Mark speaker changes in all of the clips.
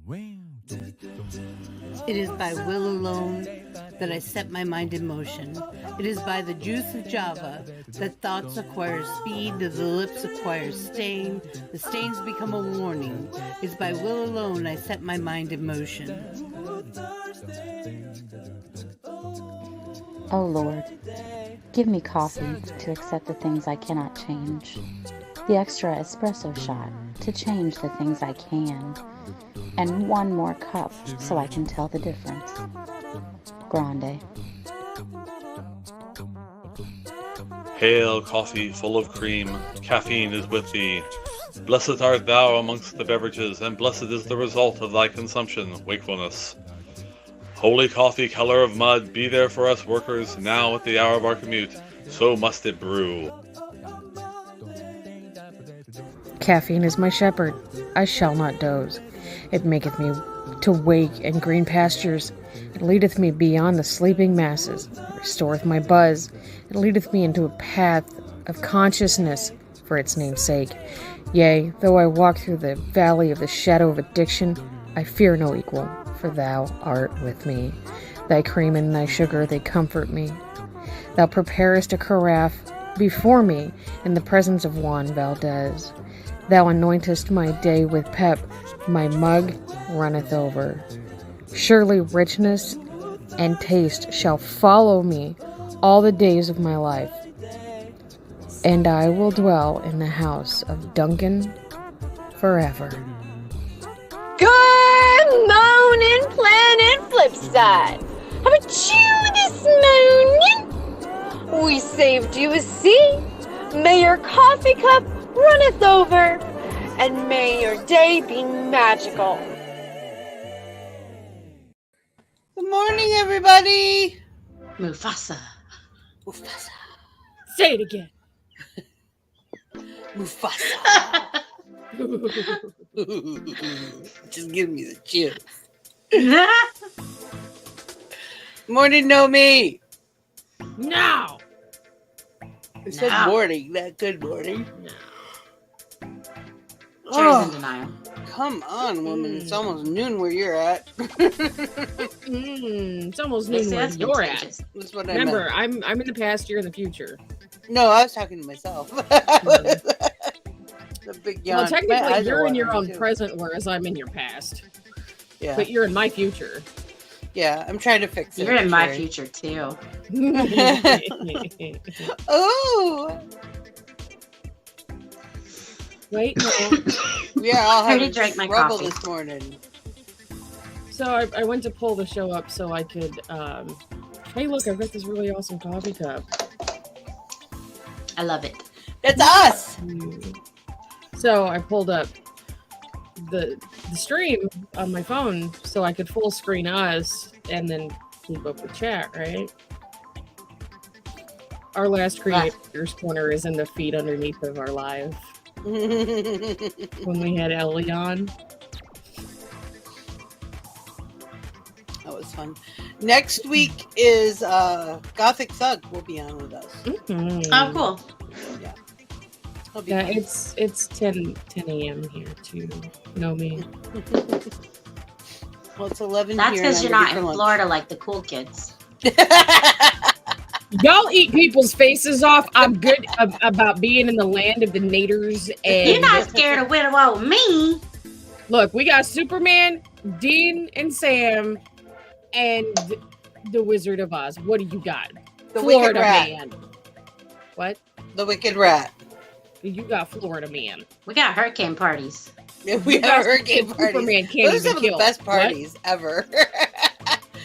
Speaker 1: It is by will alone that I set my mind in motion. It is by the juice of Java that thoughts acquire speed, the lips acquire stain, the stains become a warning. It is by will alone I set my mind in motion.
Speaker 2: Oh Lord, give me coffee to accept the things I cannot change, the extra espresso shot to change the things I can, and one more cup so I can tell the difference. Grande.
Speaker 3: Hail, coffee full of cream, caffeine is with thee. Blessed art thou amongst the beverages, and blessed is the result of thy consumption, wakefulness. Holy coffee, color of mud, be there for us workers, now at the hour of our commute, so must it brew.
Speaker 4: Caffeine is my shepherd, I shall not doze. It maketh me to wake in green pastures. It leadeth me beyond the sleeping masses. It restoreth my buzz. It leadeth me into a path of consciousness for its name's sake. Yea, though I walk through the valley of the shadow of addiction, I fear no equal, for thou art with me. Thy cream and thy sugar, they comfort me. Thou preparest a carafe before me in the presence of Juan Valdez. Thou anointest my day with pep, my mug runneth over. Surely richness and taste shall follow me all the days of my life, and I will dwell in the house of Duncan forever.
Speaker 5: Good morning, Planet Flipside. How about you this morning? We saved you a seat. May your coffee cup runneth over, and may your day be magical.
Speaker 1: Good morning, everybody.
Speaker 6: Mufasa.
Speaker 1: Mufasa.
Speaker 4: Say it again.
Speaker 1: Mufasa. Just give me the chips. Morning, Nomi.
Speaker 4: No!
Speaker 1: I said morning, not good morning.
Speaker 4: No.
Speaker 6: Jerry's in denial.
Speaker 1: Come on, woman. It's almost noon where you're at.
Speaker 4: It's almost noon where you're at.
Speaker 1: That's what I
Speaker 4: Remember,
Speaker 1: meant.
Speaker 4: I'm in the past, you're in the future.
Speaker 1: No, I was talking to myself. The big yawn.
Speaker 4: Well, technically, you're in your own present, whereas I'm in your past.
Speaker 1: Yeah.
Speaker 4: But you're in my future.
Speaker 1: Yeah, I'm trying to fix it.
Speaker 6: You're in my future, too.
Speaker 1: Oh!
Speaker 4: Wait, no.
Speaker 1: We are all having
Speaker 6: drank my
Speaker 1: trouble
Speaker 6: coffee
Speaker 1: this morning.
Speaker 4: So I went to pull the show up so I could, hey, look, I've got this really awesome coffee cup.
Speaker 6: I love it.
Speaker 1: It's us!
Speaker 4: So I pulled up the stream on my phone so I could full screen us and then keep up with chat, right? Our last Creators Corner is in the feed underneath of our live. When we had Ellie on.
Speaker 1: That was fun. Next week is Gothic Thug will be on with us.
Speaker 4: Mm-hmm.
Speaker 6: Oh, cool.
Speaker 1: Yeah.
Speaker 4: Yeah, it's 10 a.m. here too. Know me.
Speaker 1: Well, it's 11
Speaker 6: That's
Speaker 1: here.
Speaker 6: because you're not in Florida like the cool kids.
Speaker 4: Y'all eat people's faces off. I'm good about being in the land of the naders. And
Speaker 6: You're not scared of widow me.
Speaker 4: Look, we got Superman, Dean, and Sam, and the Wizard of Oz. What do you got?
Speaker 1: The
Speaker 4: Florida
Speaker 1: Wicked Rat.
Speaker 4: Man. What?
Speaker 1: The Wicked Rat.
Speaker 4: You got Florida Man.
Speaker 6: We got hurricane parties.
Speaker 1: Yeah, we have hurricane parties.
Speaker 4: Superman can't
Speaker 1: Those are some
Speaker 4: even
Speaker 1: of the
Speaker 4: kill.
Speaker 1: best parties ever.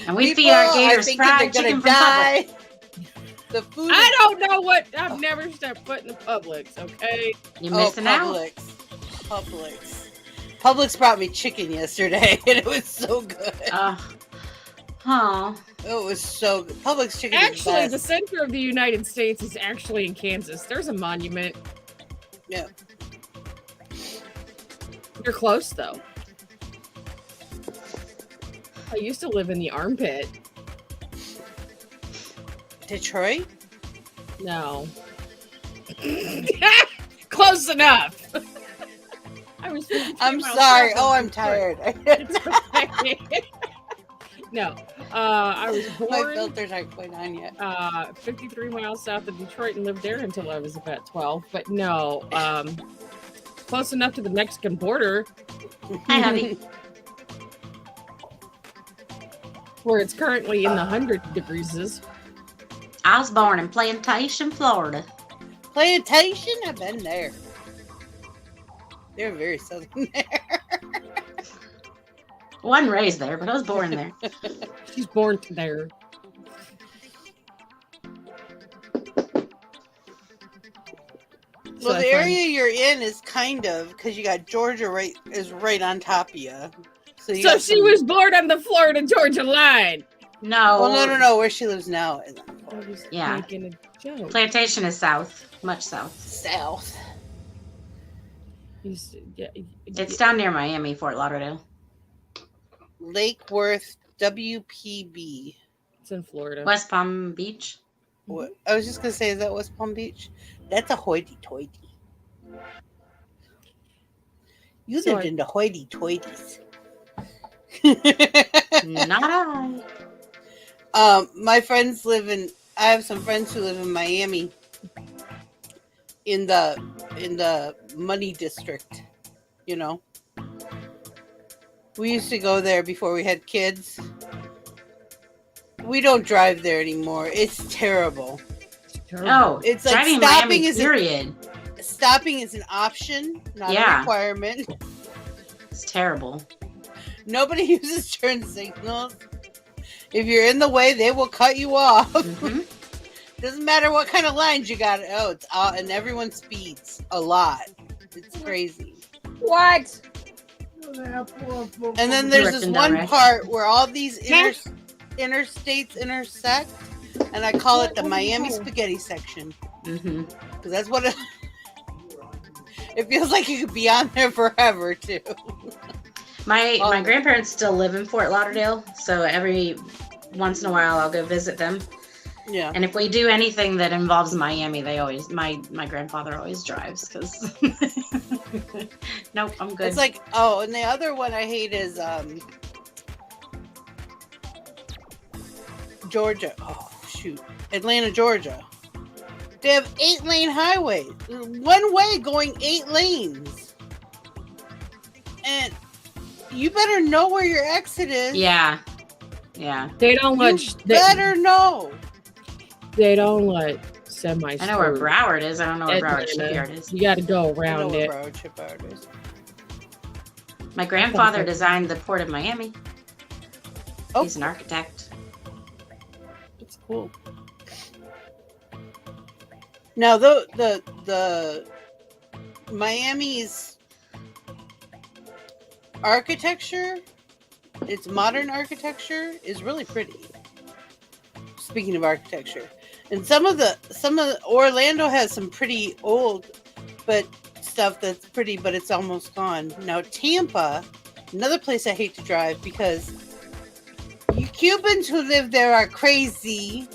Speaker 6: And we feed our gators fried chicken from Publix.
Speaker 1: The food.
Speaker 4: I don't know what. I've never stepped foot in the Publix. Okay.
Speaker 6: You're missing out.
Speaker 1: Publix brought me chicken yesterday, and it was so good.
Speaker 6: Oh.
Speaker 1: It was so good. Publix chicken.
Speaker 4: Actually,
Speaker 1: is
Speaker 4: the center of the United States is actually in Kansas. There's a monument.
Speaker 1: Yeah.
Speaker 4: You're close, though. I used to live in the armpit.
Speaker 1: Detroit?
Speaker 4: No. Close enough. I was 53
Speaker 1: I'm
Speaker 4: miles
Speaker 1: sorry.
Speaker 4: south of
Speaker 1: Oh, I'm
Speaker 4: Detroit.
Speaker 1: tired.
Speaker 4: It's okay. No, I was
Speaker 1: My
Speaker 4: born
Speaker 1: filters aren't quite on yet.
Speaker 4: 53 miles south of Detroit and lived there until I was about 12. But no, close enough to the Mexican border
Speaker 6: Hi, hubby.
Speaker 4: where it's currently in the 100 degrees.
Speaker 6: I was born in Plantation, Florida.
Speaker 1: Plantation? I've been there. They're very southern there.
Speaker 6: Wasn't raised there, but I was born there.
Speaker 4: She's born there.
Speaker 1: Well, the area you're in is kind of, because you got Georgia right on top of you. So
Speaker 4: she was born on the Florida-Georgia line.
Speaker 6: No.
Speaker 1: Well, no. Where she lives now is
Speaker 4: I was
Speaker 6: Yeah.
Speaker 4: making a joke.
Speaker 6: Plantation is south, much south.
Speaker 1: south.
Speaker 6: It's down near Miami, Fort Lauderdale.
Speaker 1: Lake Worth, WPB.
Speaker 4: It's in Florida.
Speaker 6: West Palm Beach.
Speaker 1: What? I was just going to say, is that West Palm Beach? That's a hoity-toity. You lived in the hoity-toities.
Speaker 6: Not I.
Speaker 1: My friends I have some friends who live in Miami in the money district, you know. We used to go there before we had kids. We don't drive there anymore. It's terrible.
Speaker 6: Oh,
Speaker 1: it's like
Speaker 6: driving
Speaker 1: stopping
Speaker 6: Miami, period.
Speaker 1: Stopping is an option, not a requirement.
Speaker 6: It's terrible.
Speaker 1: Nobody uses turn signals. If you're in the way, they will cut you off.
Speaker 6: Mm-hmm.
Speaker 1: Doesn't matter what kind of lines you got. Oh, it's out, and everyone speeds a lot. It's crazy.
Speaker 4: What?
Speaker 1: And then there's this one part where all these interstates intersect, and I call it the Miami Spaghetti section.
Speaker 6: Mm-hmm.
Speaker 1: Because that's what it feels like. You could be on there forever too.
Speaker 6: My grandparents still live in Fort Lauderdale, so every once in a while I'll go visit them.
Speaker 1: Yeah.
Speaker 6: And if we do anything that involves Miami, my grandfather always drives because nope, I'm good.
Speaker 1: It's like, oh, and the other one I hate is Georgia. Oh shoot, Atlanta, Georgia. They have 8-lane highways, one way going 8 lanes, and you better know where your exit is.
Speaker 6: Yeah.
Speaker 4: They don't let.
Speaker 1: You better know.
Speaker 4: They don't let semis.
Speaker 6: I know where Broward is. I don't know where Broward Shipyard is.
Speaker 4: You got to go around it.
Speaker 1: Broward Shipyard is.
Speaker 6: My grandfather designed the Port of Miami.
Speaker 1: Oh.
Speaker 6: He's an architect.
Speaker 1: It's cool. Now the Miami's architecture, its modern architecture, is really pretty. Speaking of architecture, and some of the Orlando has some pretty old, but stuff that's pretty, but it's almost gone. Now Tampa, another place I hate to drive because you Cubans who live there are crazy.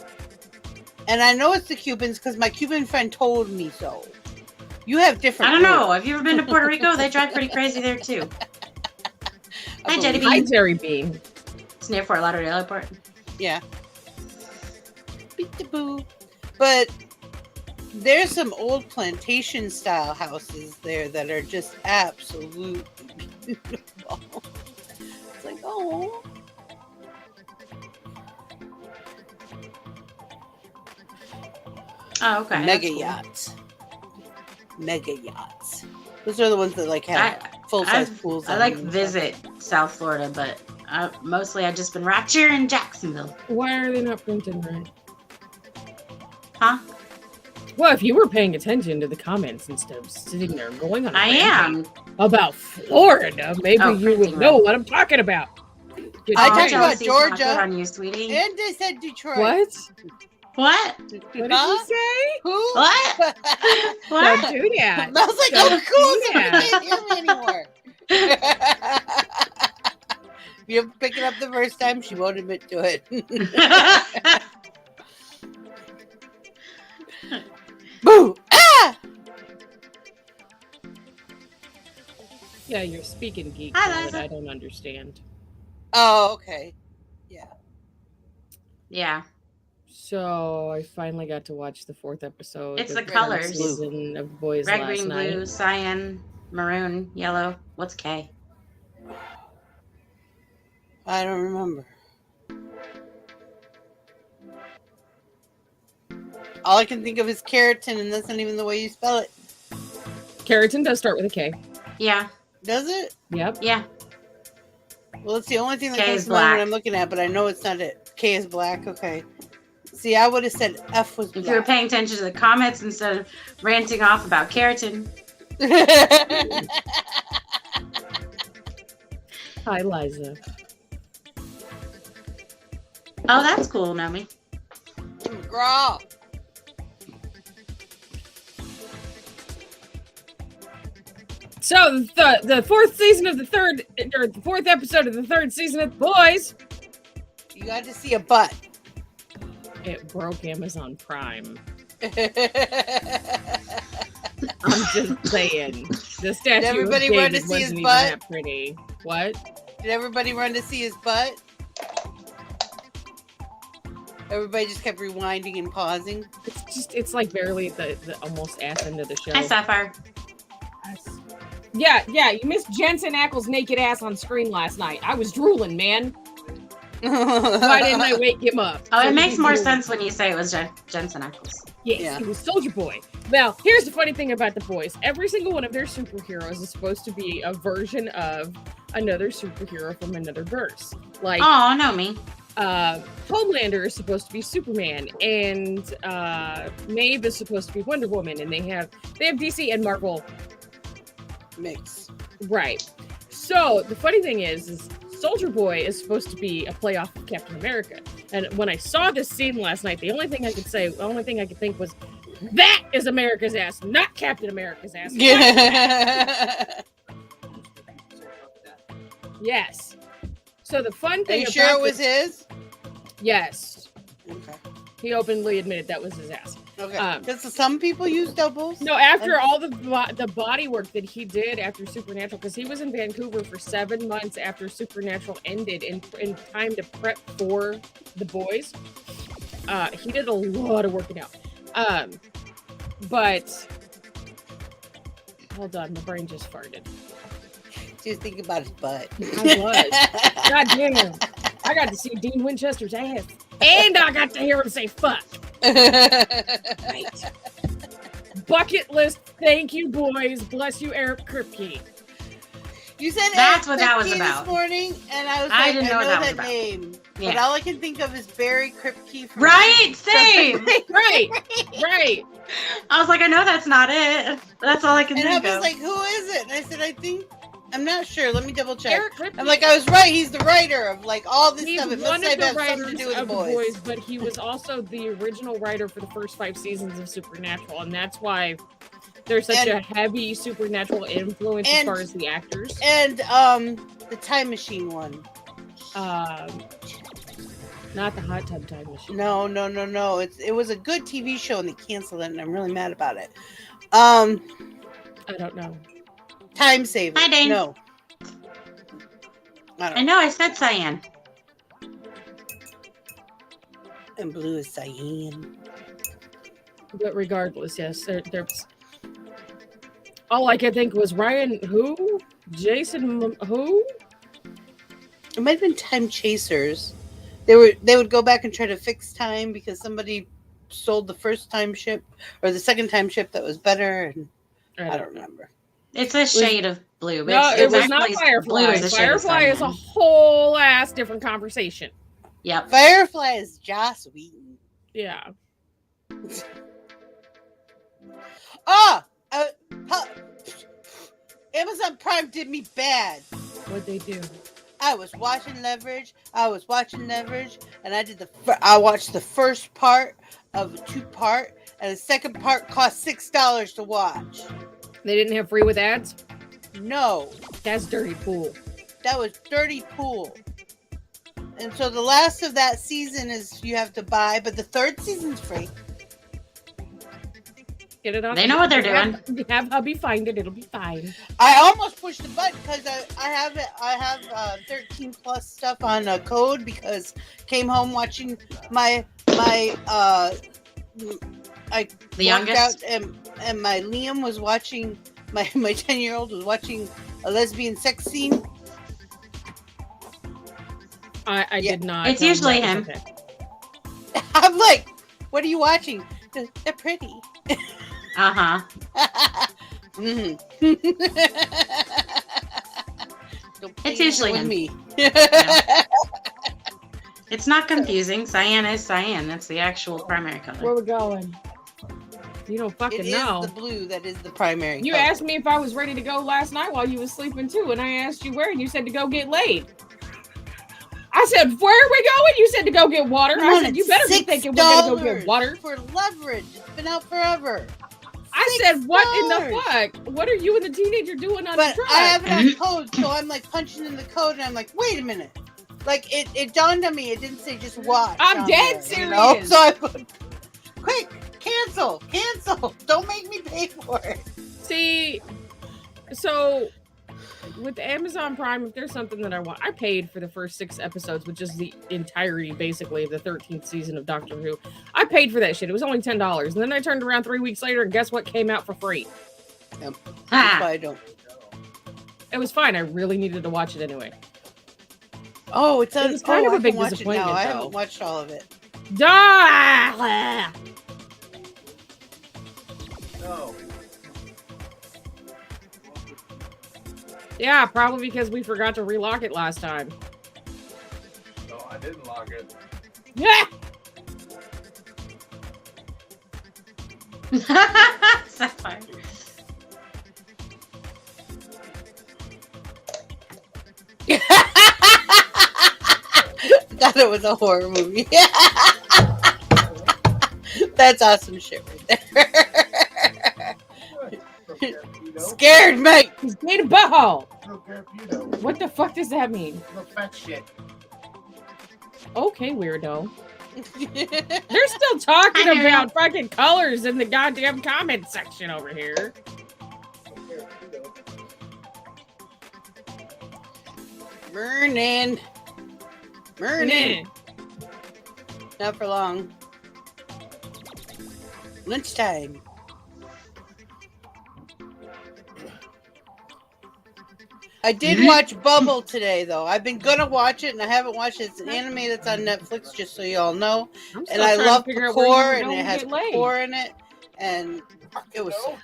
Speaker 1: And I know it's the Cubans because my Cuban friend told me so. You have different.
Speaker 6: I don't know. Have you ever been to Puerto Rico? They drive pretty crazy there too. Hi, Jetty Bean.
Speaker 4: Hi, Jerry Bean.
Speaker 6: It's near Fort Lauderdale Airport.
Speaker 1: Yeah. Beat-a-boo. But there's some old plantation style houses there that are just absolutely beautiful. It's like, oh.
Speaker 6: Oh, okay.
Speaker 1: Mega yachts. Mega yachts. Those are the ones that like have full-size pools.
Speaker 6: I like visit South Florida, but mostly I've just been right here in Jacksonville.
Speaker 4: Why are they not printing right?
Speaker 6: Huh?
Speaker 4: Well, if you were paying attention to the comments instead of sitting there going on
Speaker 6: I am.
Speaker 4: About Florida, maybe you would know what I'm talking about.
Speaker 1: I talked about
Speaker 6: Georgia.
Speaker 1: Georgia.
Speaker 6: On you, sweetie.
Speaker 1: And they said Detroit.
Speaker 4: What?
Speaker 6: What?
Speaker 4: What did you say?
Speaker 1: Who?
Speaker 6: What? What?
Speaker 4: Don't do that.
Speaker 1: I was like,
Speaker 4: Don't
Speaker 1: oh, cool.
Speaker 4: do
Speaker 1: Somebody
Speaker 4: that.
Speaker 1: can't hear me anymore. If you pick it up the first time, she won't admit to it. Boo! Ah!
Speaker 4: Liza, you're speaking geek
Speaker 6: Hi,
Speaker 4: now
Speaker 6: Liza.
Speaker 4: that I don't understand.
Speaker 1: Oh, okay. Yeah.
Speaker 6: Yeah.
Speaker 4: So I finally got to watch the 4th episode.
Speaker 6: It's
Speaker 4: of
Speaker 6: the
Speaker 4: third
Speaker 6: colors.
Speaker 4: season of Boys
Speaker 6: Red,
Speaker 4: last
Speaker 6: green,
Speaker 4: night.
Speaker 6: blue, cyan, maroon, yellow. What's K?
Speaker 1: I don't remember. All I can think of is keratin, and that's not even the way you spell it.
Speaker 4: Keratin does start with a K.
Speaker 6: Yeah.
Speaker 1: Does it?
Speaker 4: Yep.
Speaker 6: Yeah.
Speaker 1: Well, it's the only thing that
Speaker 6: K
Speaker 1: comes
Speaker 6: is
Speaker 1: to mind when
Speaker 6: black.
Speaker 1: I'm looking at, but I know it's not it. K is black. Okay. See, I would have said F was black.
Speaker 6: If you were paying attention to the comments instead of ranting off about keratin.
Speaker 4: Hi, Liza.
Speaker 6: Oh, that's cool, Nomi.
Speaker 1: McGraw.
Speaker 4: So the 4th season of the 3rd, or the 4th episode of the 3rd season of Boys.
Speaker 1: You got to see a butt.
Speaker 4: It broke Amazon Prime.
Speaker 1: Did
Speaker 4: I'm just saying. The statue
Speaker 1: everybody
Speaker 4: of
Speaker 1: run
Speaker 4: David
Speaker 1: to see
Speaker 4: wasn't
Speaker 1: his
Speaker 4: even
Speaker 1: butt?
Speaker 4: that pretty. What?
Speaker 1: everybody run to see his butt? Everybody just kept rewinding and pausing.
Speaker 4: It's like barely the almost ass end of the show.
Speaker 6: Hi, Sapphire.
Speaker 4: Yeah, you missed Jensen Ackles' naked ass on screen last night. I was drooling, man. Why didn't I wake him up?
Speaker 6: Oh,
Speaker 4: So
Speaker 6: it
Speaker 4: he
Speaker 6: makes
Speaker 4: could
Speaker 6: more
Speaker 4: drool?
Speaker 6: sense when you say it was Jensen Ackles.
Speaker 4: Yes,
Speaker 1: Yeah.
Speaker 4: it was Soldier Boy. Now, here's the funny thing about the boys. Every single one of their superheroes is supposed to be a version of another superhero from another verse. Like,
Speaker 6: Oh, Nomi.
Speaker 4: Homelander is supposed to be Superman, and Maeve is supposed to be Wonder Woman, and they have DC and Marvel.
Speaker 1: Mix.
Speaker 4: Right. So the funny thing is Soldier Boy is supposed to be a playoff of Captain America. And when I saw this scene last night, the only thing I could think was, that is America's ass, not Captain America's ass.
Speaker 1: Yeah.
Speaker 4: Yes. So the fun
Speaker 1: Are
Speaker 4: thing
Speaker 1: you
Speaker 4: about
Speaker 1: sure it was
Speaker 4: this-
Speaker 1: his?
Speaker 4: Yes.
Speaker 1: Okay.
Speaker 4: He openly admitted that was his ass.
Speaker 1: Okay. Because some people use doubles.
Speaker 4: No, after all the body work that he did after Supernatural, because he was in Vancouver for 7 months after Supernatural ended in time to prep for the boys. He did a lot of working out. But hold on, my brain just farted.
Speaker 1: Just think about his butt.
Speaker 4: I was. God damn. I got to see Dean Winchester's ass. And I got to hear him say fuck. Right. Bucket list. Thank you, boys. Bless you, Eric Kripke.
Speaker 1: You said
Speaker 6: That's
Speaker 1: Eric
Speaker 6: what that was
Speaker 1: Kripke
Speaker 6: about.
Speaker 1: This morning, and I was
Speaker 6: I
Speaker 1: like,
Speaker 6: didn't know what that was
Speaker 1: that
Speaker 6: about.
Speaker 1: name. But
Speaker 6: Yeah.
Speaker 1: all I can think of is Barry Kripke from
Speaker 6: Right? Same.
Speaker 4: Right. Right.
Speaker 6: I was like, I know that's not it. That's all I can
Speaker 1: And I
Speaker 6: think
Speaker 1: was
Speaker 6: of.
Speaker 1: like, who is it? And I said, I'm not sure. Let me double check.
Speaker 4: Eric Kripke.
Speaker 1: I'm like, I was right. He's the writer of like all this
Speaker 4: He's
Speaker 1: stuff. It
Speaker 4: one
Speaker 1: must
Speaker 4: of the
Speaker 1: have something
Speaker 4: writers
Speaker 1: to do with
Speaker 4: of
Speaker 1: the
Speaker 4: the
Speaker 1: boys.
Speaker 4: boys, but he was also the original writer for the first 5 seasons of Supernatural, and that's why there's such a heavy Supernatural influence as far as the actors.
Speaker 1: And the Time Machine one.
Speaker 4: Not the Hot Tub Time Machine.
Speaker 1: No. It was a good TV show and they canceled it, and I'm really mad about it. I
Speaker 4: don't know.
Speaker 1: Time Saver.
Speaker 6: Hi, Dane.
Speaker 1: No.
Speaker 6: I know, I said cyan.
Speaker 1: And blue is cyan.
Speaker 4: But regardless, yes, there's. All I could think was Ryan who? Jason who?
Speaker 1: It might have been Time Chasers. They would go back and try to fix time because somebody sold the first time ship or the second time ship that was better, and I don't remember.
Speaker 6: It's a shade of blue.
Speaker 4: No,
Speaker 6: It's
Speaker 4: it was not
Speaker 6: actually-
Speaker 4: Firefly.
Speaker 6: Blue is a shade of
Speaker 4: Firefly is a
Speaker 6: cyan.
Speaker 4: whole ass different conversation.
Speaker 6: Yep.
Speaker 1: Firefly is Joss Whedon.
Speaker 4: Yeah.
Speaker 1: Amazon Prime did me bad.
Speaker 4: What'd they do?
Speaker 1: I was watching Leverage, and I watched the first part of a 2-part, and the second part cost $6 to watch.
Speaker 4: They didn't have free with ads?
Speaker 1: No.
Speaker 4: That's dirty pool.
Speaker 1: That was dirty pool. And so the last of that season is you have to buy, but the third season's free.
Speaker 4: Get it on.
Speaker 6: They know what they're doing.
Speaker 4: Have hubby find it. It'll be fine.
Speaker 1: I almost pushed the button because I have 13 plus stuff on a code because came home watching my I
Speaker 6: The
Speaker 1: worked
Speaker 6: youngest?
Speaker 1: out and my Liam was watching my 10-year-old was watching a lesbian sex scene.
Speaker 4: I did not.
Speaker 6: It's usually him.
Speaker 4: Okay.
Speaker 1: I'm like, what are you watching? They're pretty.
Speaker 6: Uh-huh.
Speaker 1: Mhm.
Speaker 6: It's usually
Speaker 1: with
Speaker 6: him.
Speaker 1: me.
Speaker 6: It's not confusing. Cyan is cyan. That's the actual primary color.
Speaker 4: Where we going? You don't fucking
Speaker 1: It
Speaker 4: know.
Speaker 1: is the blue that is the primary.
Speaker 4: You
Speaker 1: color.
Speaker 4: asked me if I was ready to go last night while you was sleeping too, and I asked you where, and you said to go get laid. I said, where are we going? You said to go get water. I said, you better be thinking we're going to go get water.
Speaker 1: For leverage. It's been out forever.
Speaker 4: I said, what in the fuck? What are you and the teenager doing on
Speaker 1: But
Speaker 4: the truck?
Speaker 1: I have it on code, so I'm like punching in the code, and I'm like, wait a minute. Like, it dawned on me, it didn't say just watch.
Speaker 4: I'm
Speaker 1: on
Speaker 4: dead
Speaker 1: there,
Speaker 4: serious.
Speaker 1: You know? So I put, quick, cancel. Don't make me pay for it.
Speaker 4: See, so with Amazon Prime, if there's something that I want, I paid for the first 6 episodes, which is the entirety, basically, of the 13th season of Doctor Who. I paid for that shit. It was only $10. And then I turned around 3 weeks later, and guess what came out for free?
Speaker 1: Yep. That's why I don't.
Speaker 4: It was fine. I really needed to watch it anyway.
Speaker 1: Oh, it's
Speaker 4: It was kind of a big
Speaker 1: I
Speaker 4: disappointment,
Speaker 1: I
Speaker 4: though.
Speaker 1: haven't watched all of it.
Speaker 4: Ah!
Speaker 7: No.
Speaker 4: Yeah, probably because we forgot to relock it last time.
Speaker 7: No, I didn't log it.
Speaker 4: Yeah!
Speaker 6: Sapphire.
Speaker 1: Thought it was a horror movie. That's awesome shit right there. Scared me.
Speaker 4: He's made a butthole!
Speaker 7: No Carapino.
Speaker 4: What the fuck does that mean?
Speaker 7: No fat shit.
Speaker 4: Okay, weirdo. They're still talking
Speaker 6: I hear
Speaker 4: about fucking colors in the goddamn comment section over here.
Speaker 1: Morning. Not for long. Lunchtime. I did watch Bubble today, though. I've been gonna watch it, and I haven't watched it. It's an anime that's on Netflix, just so you all know.
Speaker 4: I'm
Speaker 1: And
Speaker 4: still
Speaker 1: I
Speaker 4: trying to
Speaker 1: love
Speaker 4: figure out where
Speaker 1: Pakor,
Speaker 4: you
Speaker 1: and
Speaker 4: go
Speaker 1: it has
Speaker 4: get laid.
Speaker 1: Pakor in it, and it was so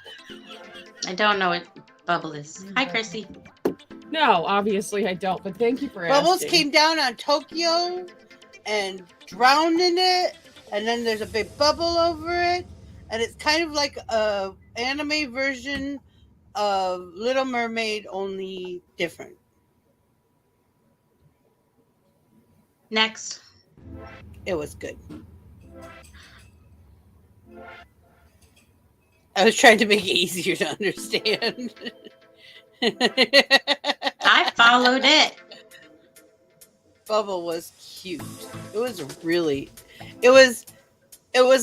Speaker 6: I don't know what bubble is. Hi, Chrissy.
Speaker 4: No, obviously I don't, but thank you for
Speaker 1: Bubbles
Speaker 4: asking.
Speaker 1: came down on Tokyo and drowned in it, and then there's a big bubble over it, and it's kind of like a anime version of Little Mermaid, only different.
Speaker 6: Next.
Speaker 1: It was good. I was trying to make it easier to understand.
Speaker 6: I followed it.
Speaker 1: Bubble was cute. It was really, it was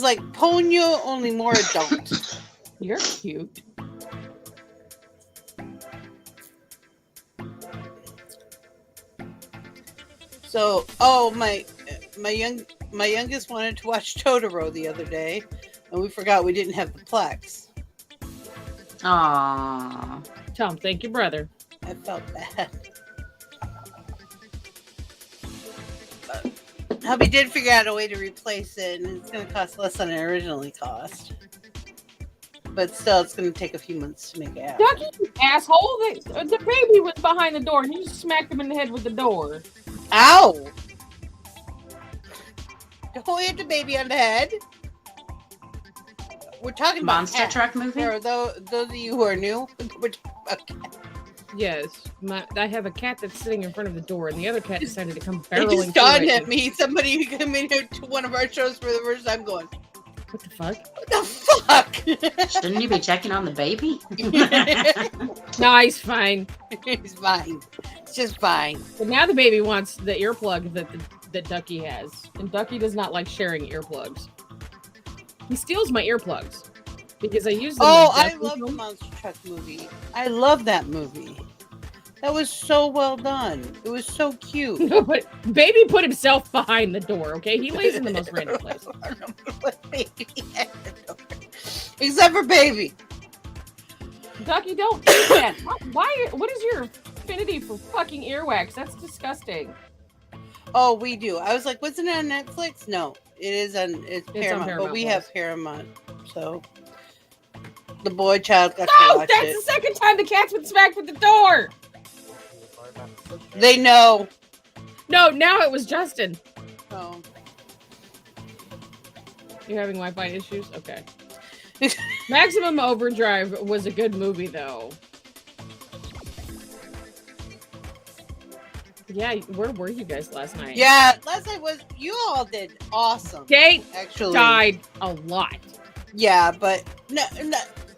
Speaker 1: like Ponyo, only more adult.
Speaker 4: You're cute.
Speaker 1: So, my youngest wanted to watch Totoro the other day, and we forgot we didn't have the Plex.
Speaker 6: Aww.
Speaker 4: Tell him thank you, brother.
Speaker 1: I felt bad. But hubby did figure out a way to replace it, and it's going to cost less than it originally cost. But still, it's going to take a few months to make it happen.
Speaker 4: Ducky, you asshole! The baby was behind the door, and you just smacked him in the head with the door.
Speaker 1: Ow! Don't hit the baby on the head. We're talking about
Speaker 6: Monster
Speaker 1: cats.
Speaker 6: truck movie?
Speaker 1: For those of you who are new, we're talking about cats.
Speaker 4: Yes, I have a cat that's sitting in front of the door, and the other cat decided to come
Speaker 1: It
Speaker 4: barreling
Speaker 1: just dawned
Speaker 4: through
Speaker 1: at
Speaker 4: it.
Speaker 1: me. Somebody came in here to one of our shows for the first time going,
Speaker 4: What the fuck?
Speaker 1: what the fuck?
Speaker 6: Shouldn't you be checking on the baby?
Speaker 4: No, he's fine.
Speaker 1: It's fine. It's just fine.
Speaker 4: But now the baby wants the earplug that Ducky has. And Ducky does not like sharing earplugs. He steals my earplugs. because I used them.
Speaker 1: Oh,
Speaker 4: as
Speaker 1: I
Speaker 4: death
Speaker 1: love the
Speaker 4: film.
Speaker 1: Monster Truck movie. I love that movie. That was so well done. It was so cute.
Speaker 4: No, but baby put himself behind the door. Okay, he lays in the most random place.
Speaker 1: Baby at the door. Except for baby.
Speaker 4: Ducky, don't do that. Why? What is your affinity for fucking earwax? That's disgusting.
Speaker 1: Oh, we do. I was like, wasn't it on Netflix? No, it is on. It's Paramount,
Speaker 4: Paramount
Speaker 1: but we
Speaker 4: Plus.
Speaker 1: have Paramount, so the boy child got to
Speaker 4: No,
Speaker 1: watch
Speaker 4: that's
Speaker 1: it.
Speaker 4: the second time the cat's been smacked with the door.
Speaker 1: They know.
Speaker 4: No, now it was Justin.
Speaker 1: Oh.
Speaker 4: You're having Wi-Fi issues? Okay. Maximum Overdrive was a good movie, though. Yeah, where were you guys last night?
Speaker 1: Yeah, last night was. You all did awesome.
Speaker 4: Kate
Speaker 1: Actually,
Speaker 4: died a lot.
Speaker 1: Yeah, but no,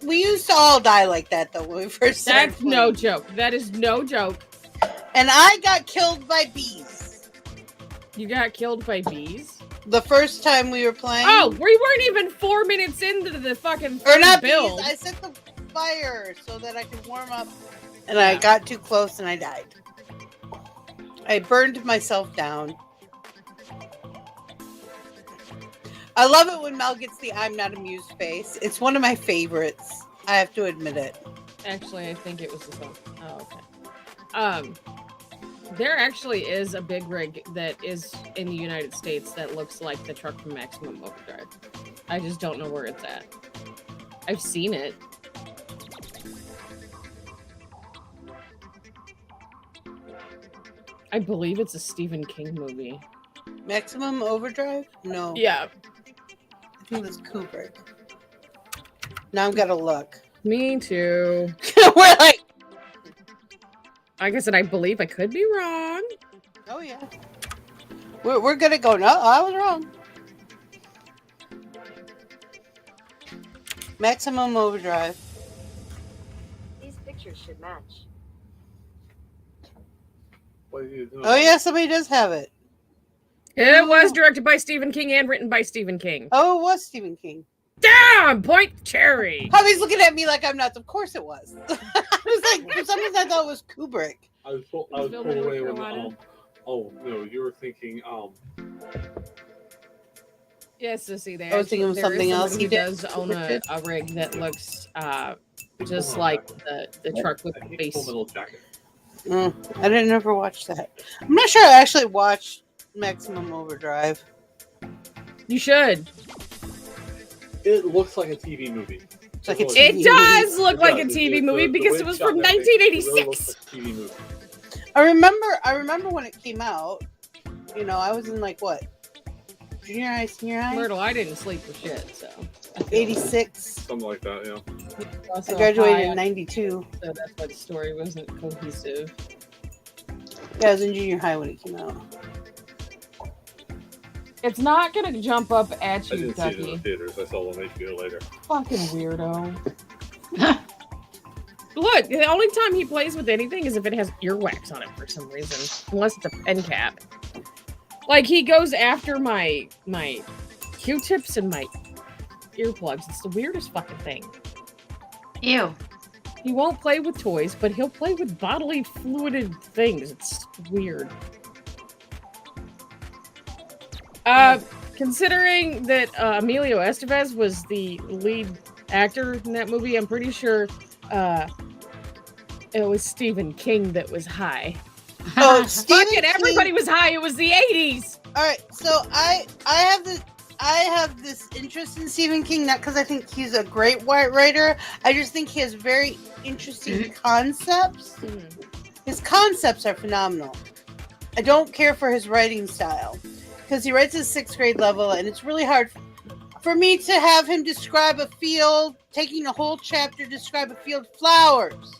Speaker 1: we used to all die like that though when we first started.
Speaker 4: That's no
Speaker 1: playing.
Speaker 4: joke. That is no joke.
Speaker 1: And I got killed by bees
Speaker 4: You got killed by bees?
Speaker 1: the first time we were playing.
Speaker 4: Oh, we weren't even 4 minutes into the fucking
Speaker 1: or not
Speaker 4: build.
Speaker 1: bees. I set the fire so that I could warm up, and I got too close and I died. I burned myself down. I love it when Mel gets the "I'm not amused" face. It's one of my favorites. I have to admit it.
Speaker 4: Actually, I think it was this one. Oh, okay. There actually is a big rig that is in the United States that looks like the truck from Maximum Overdrive. I just don't know where it's at. I've seen it. I believe it's a Stephen King movie.
Speaker 1: Maximum Overdrive? No.
Speaker 4: Yeah.
Speaker 1: I think it's Kubrick. Now I'm gonna look.
Speaker 4: Me too.
Speaker 1: We're like,
Speaker 4: Like I said, I believe I could be wrong.
Speaker 1: oh yeah. We're gonna go. No, I was wrong. Maximum Overdrive.
Speaker 8: These pictures should match.
Speaker 7: What are you doing?
Speaker 1: Oh yeah, somebody does have it.
Speaker 4: It was directed by Stephen King and written by Stephen King.
Speaker 1: Oh, it was Stephen King.
Speaker 4: Damn! Point cherry!
Speaker 1: Hubby's looking at me like I'm nuts. Of course it was. I was like, for some reason I thought it was Kubrick.
Speaker 7: I was pulled
Speaker 4: filming
Speaker 7: away
Speaker 4: in
Speaker 7: with
Speaker 4: Carolina?
Speaker 7: oh no, you were thinking
Speaker 4: Yes, Sissy, they
Speaker 1: I was thinking of
Speaker 4: there is
Speaker 1: something else
Speaker 4: somebody
Speaker 1: he
Speaker 4: who
Speaker 1: did.
Speaker 4: does own a rig that looks just like the truck with
Speaker 7: I
Speaker 4: the
Speaker 7: think
Speaker 4: face.
Speaker 7: Full Metal Jacket.
Speaker 1: I didn't ever watch that. I'm not sure I actually watched Maximum Overdrive.
Speaker 4: You should.
Speaker 7: It looks like a TV movie.
Speaker 1: It's like a
Speaker 7: It
Speaker 1: TV
Speaker 4: It does
Speaker 7: movie.
Speaker 4: look like a
Speaker 7: It does.
Speaker 4: TV movie
Speaker 7: The
Speaker 4: because
Speaker 7: way
Speaker 4: it was
Speaker 7: it's shot
Speaker 4: from
Speaker 7: and everything, it really
Speaker 4: 1986.
Speaker 7: looks like a TV movie.
Speaker 1: I remember when it came out. You know, I was in like what? Junior high, senior high?
Speaker 4: Myrtle, I didn't sleep for shit, so. I feel
Speaker 1: 86.
Speaker 7: Something like that, yeah.
Speaker 4: also
Speaker 1: I graduated
Speaker 4: high
Speaker 1: in
Speaker 4: on-
Speaker 1: 92.
Speaker 4: So that's why the story wasn't cohesive.
Speaker 1: Yeah, I was in junior high when it came out.
Speaker 4: It's not gonna jump up at
Speaker 7: I
Speaker 4: you,
Speaker 7: didn't see it in
Speaker 4: Ducky.
Speaker 7: the theaters. I saw it on HBO later.
Speaker 4: Fucking weirdo. Look, the only time he plays with anything is if it has earwax on it for some reason. Unless it's a pen cap. Like, he goes after my Q-tips and my earplugs. It's the weirdest fucking thing.
Speaker 6: Ew.
Speaker 4: He won't play with toys, but he'll play with bodily fluided things. It's weird. Considering that Emilio Estevez was the lead actor in that movie, I'm pretty sure it was Stephen King that was high.
Speaker 1: Oh, Stephen
Speaker 4: Fucking everybody was high. It was the 80s.
Speaker 1: All right, so I have this interest in Stephen King, not because I think he's a great writer. I just think he has very interesting concepts. His concepts are phenomenal. I don't care for his writing style because he writes at 6th grade level, and it's really hard for me to have him describe a field, taking a whole chapter to describe a field of flowers.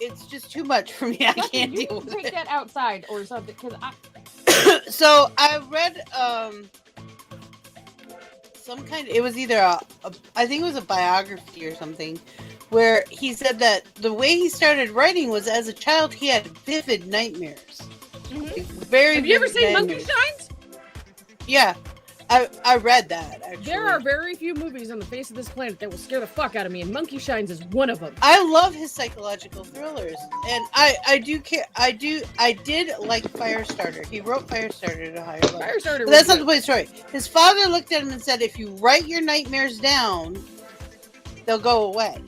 Speaker 1: It's just too much for me. I can't
Speaker 4: you
Speaker 1: deal
Speaker 4: can
Speaker 1: with
Speaker 4: take
Speaker 1: it.
Speaker 4: that outside or something. Because
Speaker 1: So I read some kind. It was either I think it was a biography or something, where he said that the way he started writing was as a child he had vivid nightmares. Like, very.
Speaker 4: Have you ever
Speaker 1: vivid
Speaker 4: seen Monkey
Speaker 1: nightmares.
Speaker 4: Shines?
Speaker 1: Yeah, I read that, actually.
Speaker 4: There are very few movies on the face of this planet that will scare the fuck out of me, and Monkey Shines is one of them.
Speaker 1: I love his psychological thrillers, and I did like Firestarter. He wrote Firestarter at a higher level.
Speaker 4: Firestarter.
Speaker 1: But that's not the point of the story. His father looked at him and said, "If you write your nightmares down, they'll go away."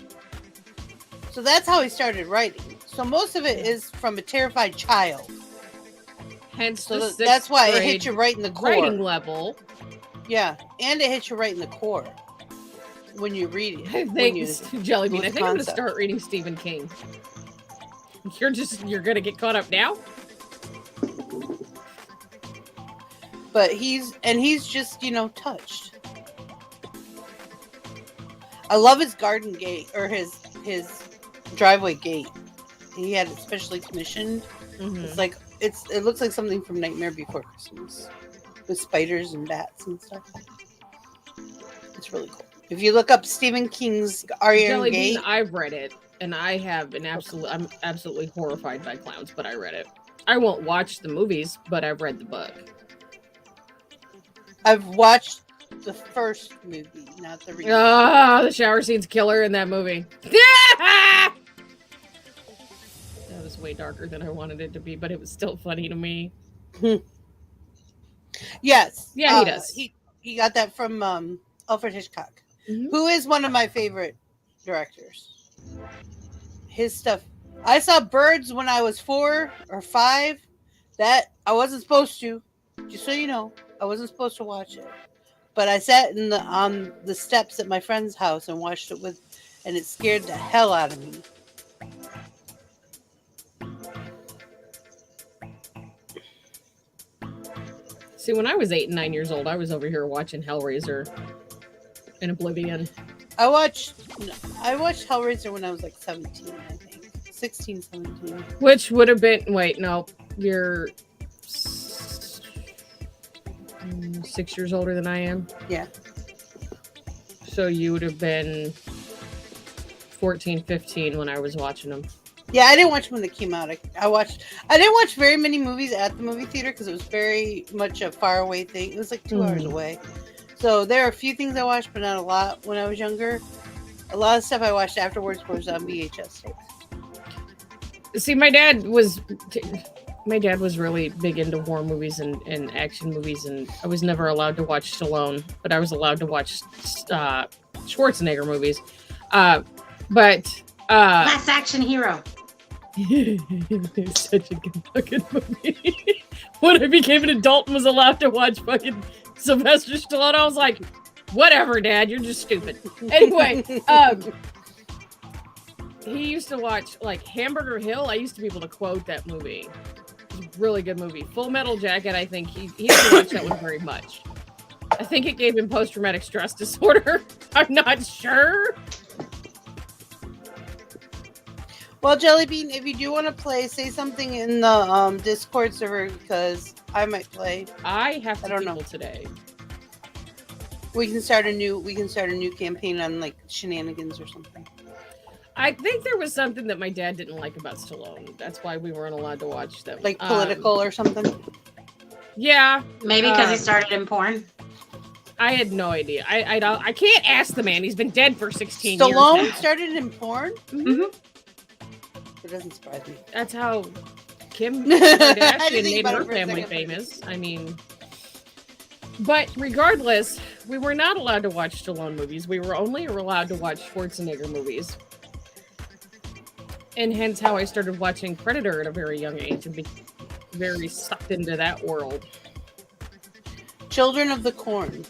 Speaker 1: So that's how he started writing. So most of it is from a terrified child.
Speaker 4: Hence,
Speaker 1: so
Speaker 4: the
Speaker 1: that's why it
Speaker 4: grade
Speaker 1: hits you right in the core.
Speaker 4: writing level.
Speaker 1: Yeah, and it hits you right in the core when you read it.
Speaker 4: I think Jellybean. I think I'm gonna start reading Stephen King. You're gonna get caught up now.
Speaker 1: But he's just touched. I love his garden gate or his driveway gate. He had it specially commissioned.
Speaker 4: Mm-hmm.
Speaker 1: It's like it looks like something from Nightmare Before Christmas with spiders and bats and stuff. It's really cool. If you look up Stephen King's Iron Gate,
Speaker 4: I've read it, and I'm absolutely horrified by clowns, but I read it. I won't watch the movies, but I've read the book.
Speaker 1: I've watched the first movie, not the remake.
Speaker 4: Oh, the shower scene's killer in that movie. That was way darker than I wanted it to be, but it was still funny to me.
Speaker 1: Yes.
Speaker 4: Yeah, he does.
Speaker 1: He got that from Alfred Hitchcock, who is one of my favorite directors. His stuff. I saw Birds when I was 4 or 5. That I wasn't supposed to. Just so you know, I wasn't supposed to watch it. But I sat on the steps at my friend's house and watched it and it scared the hell out of me.
Speaker 4: See, when I was 8 and 9 years old, I was over here watching Hellraiser and Oblivion.
Speaker 1: I watched Hellraiser when I was like 17, I think. 16, 17.
Speaker 4: Which would have been... Wait, no. You're 6 years older than I am?
Speaker 1: Yeah.
Speaker 4: So you would have been 14, 15 when I was watching them.
Speaker 1: Yeah, I didn't watch them when they came out. I didn't watch very many movies at the movie theater because it was very much a far away thing. It was like 2 hours away. So there are a few things I watched, but not a lot when I was younger. A lot of stuff I watched afterwards was on VHS tapes.
Speaker 4: See, my dad was really big into horror movies and action movies, and I was never allowed to watch Stallone, but I was allowed to watch Schwarzenegger movies.
Speaker 6: Last Action Hero.
Speaker 4: Such a good fucking movie. When I became an adult and was allowed to watch fucking Sylvester Stallone, I was like, whatever, Dad, you're just stupid. Anyway, he used to watch like Hamburger Hill. I used to be able to quote that movie. It was a really good movie. Full Metal Jacket, I think he didn't watch that one very much. I think it gave him post-traumatic stress disorder. I'm not sure.
Speaker 1: Well, Jellybean, if you do want to play, say something in the Discord server because I might play.
Speaker 4: I have to
Speaker 1: know
Speaker 4: today.
Speaker 1: We can start a new campaign on like shenanigans or something.
Speaker 4: I think there was something that my dad didn't like about Stallone. That's why we weren't allowed to watch them.
Speaker 1: Like political or something?
Speaker 4: Yeah.
Speaker 6: Maybe because he started in porn.
Speaker 4: I had no idea. I can't ask the man. He's been dead for 16 years.
Speaker 1: Stallone started in porn?
Speaker 4: Mm-hmm.
Speaker 1: It doesn't surprise me.
Speaker 4: That's how Kim Kardashian made her family famous. I mean, but regardless, we were not allowed to watch Stallone movies. We were only allowed to watch Schwarzenegger movies. And hence how I started watching Predator at a very young age and be very sucked into that world.
Speaker 1: Children of the Corn.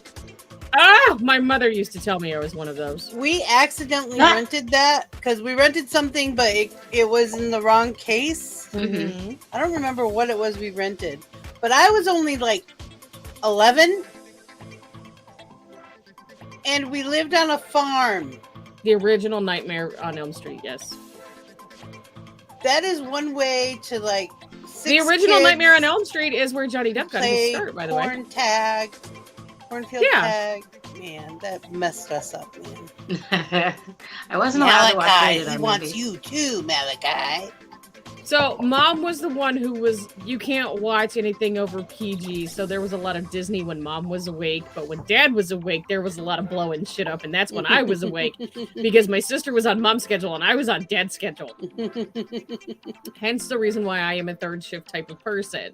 Speaker 4: Ah, my mother used to tell me I was one of those.
Speaker 1: We accidentally rented that because we rented something, but it was in the wrong case.
Speaker 4: Mm-hmm.
Speaker 1: I don't remember what it was we rented, but I was only like 11, and we lived on a farm.
Speaker 4: The original Nightmare on Elm Street, yes.
Speaker 1: That is one way to like.
Speaker 4: The original Nightmare on Elm Street is where Johnny Depp got his start, by the way.
Speaker 1: Cornfield tag. Man, that messed us up, man.
Speaker 6: I wasn't allowed to watch
Speaker 1: Malachi,
Speaker 6: that
Speaker 1: he
Speaker 6: movie.
Speaker 1: wants you too, Malachi.
Speaker 4: So Mom was the one who was, you can't watch anything over PG, so there was a lot of Disney when Mom was awake, but when Dad was awake, there was a lot of blowing shit up, and that's when I was awake, because my sister was on Mom's schedule and I was on Dad's schedule. Hence the reason why I am a third shift type of person.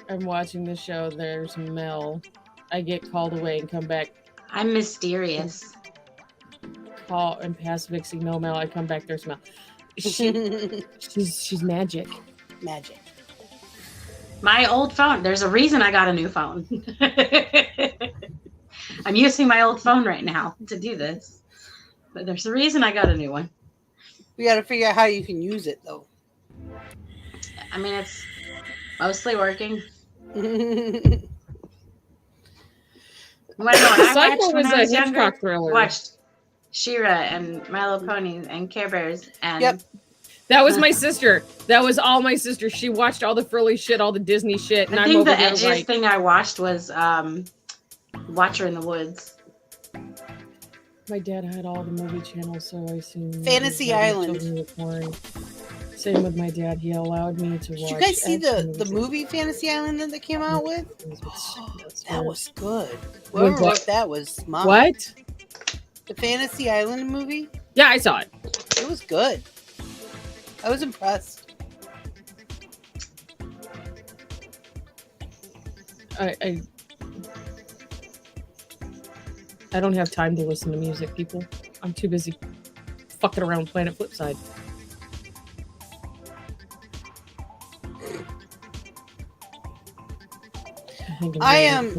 Speaker 4: I'm watching the show, there's Mel. I get called away and come back.
Speaker 6: I'm mysterious.
Speaker 4: Call and pass Vixie, no Mel, I come back, there's Mel. She's magic.
Speaker 1: Magic.
Speaker 6: My old phone. There's a reason I got a new phone. I'm using my old phone right now to do this. But there's a reason I got a new one.
Speaker 1: We got to figure out how you can use it, though.
Speaker 6: I mean, it's mostly working.
Speaker 4: Cycle was a Hitchcock thriller.
Speaker 6: Watched She-Ra and My Little Pony and Care Bears and
Speaker 1: Yep.
Speaker 4: That was my sister. That was all my sister. She watched all the frilly shit, all the Disney shit, and
Speaker 6: I
Speaker 4: I'm
Speaker 6: think
Speaker 4: over
Speaker 6: the
Speaker 4: there
Speaker 6: edgiest
Speaker 4: like,
Speaker 6: thing I watched was Watcher in the Woods.
Speaker 4: my dad had all the movie channels, so I seen
Speaker 1: Fantasy Island.
Speaker 4: Same with my dad. He allowed me to watch.
Speaker 1: Did you guys see the
Speaker 4: movies.
Speaker 1: movie Fantasy Island that they came out with? That was good.
Speaker 4: What-
Speaker 1: Whoever wrote that was smart.
Speaker 4: What?
Speaker 1: The Fantasy Island movie?
Speaker 4: Yeah, I saw it.
Speaker 1: It was good. I was impressed.
Speaker 4: I don't have time to listen to music, people. I'm too busy fucking around Planet Flipside.
Speaker 1: I am.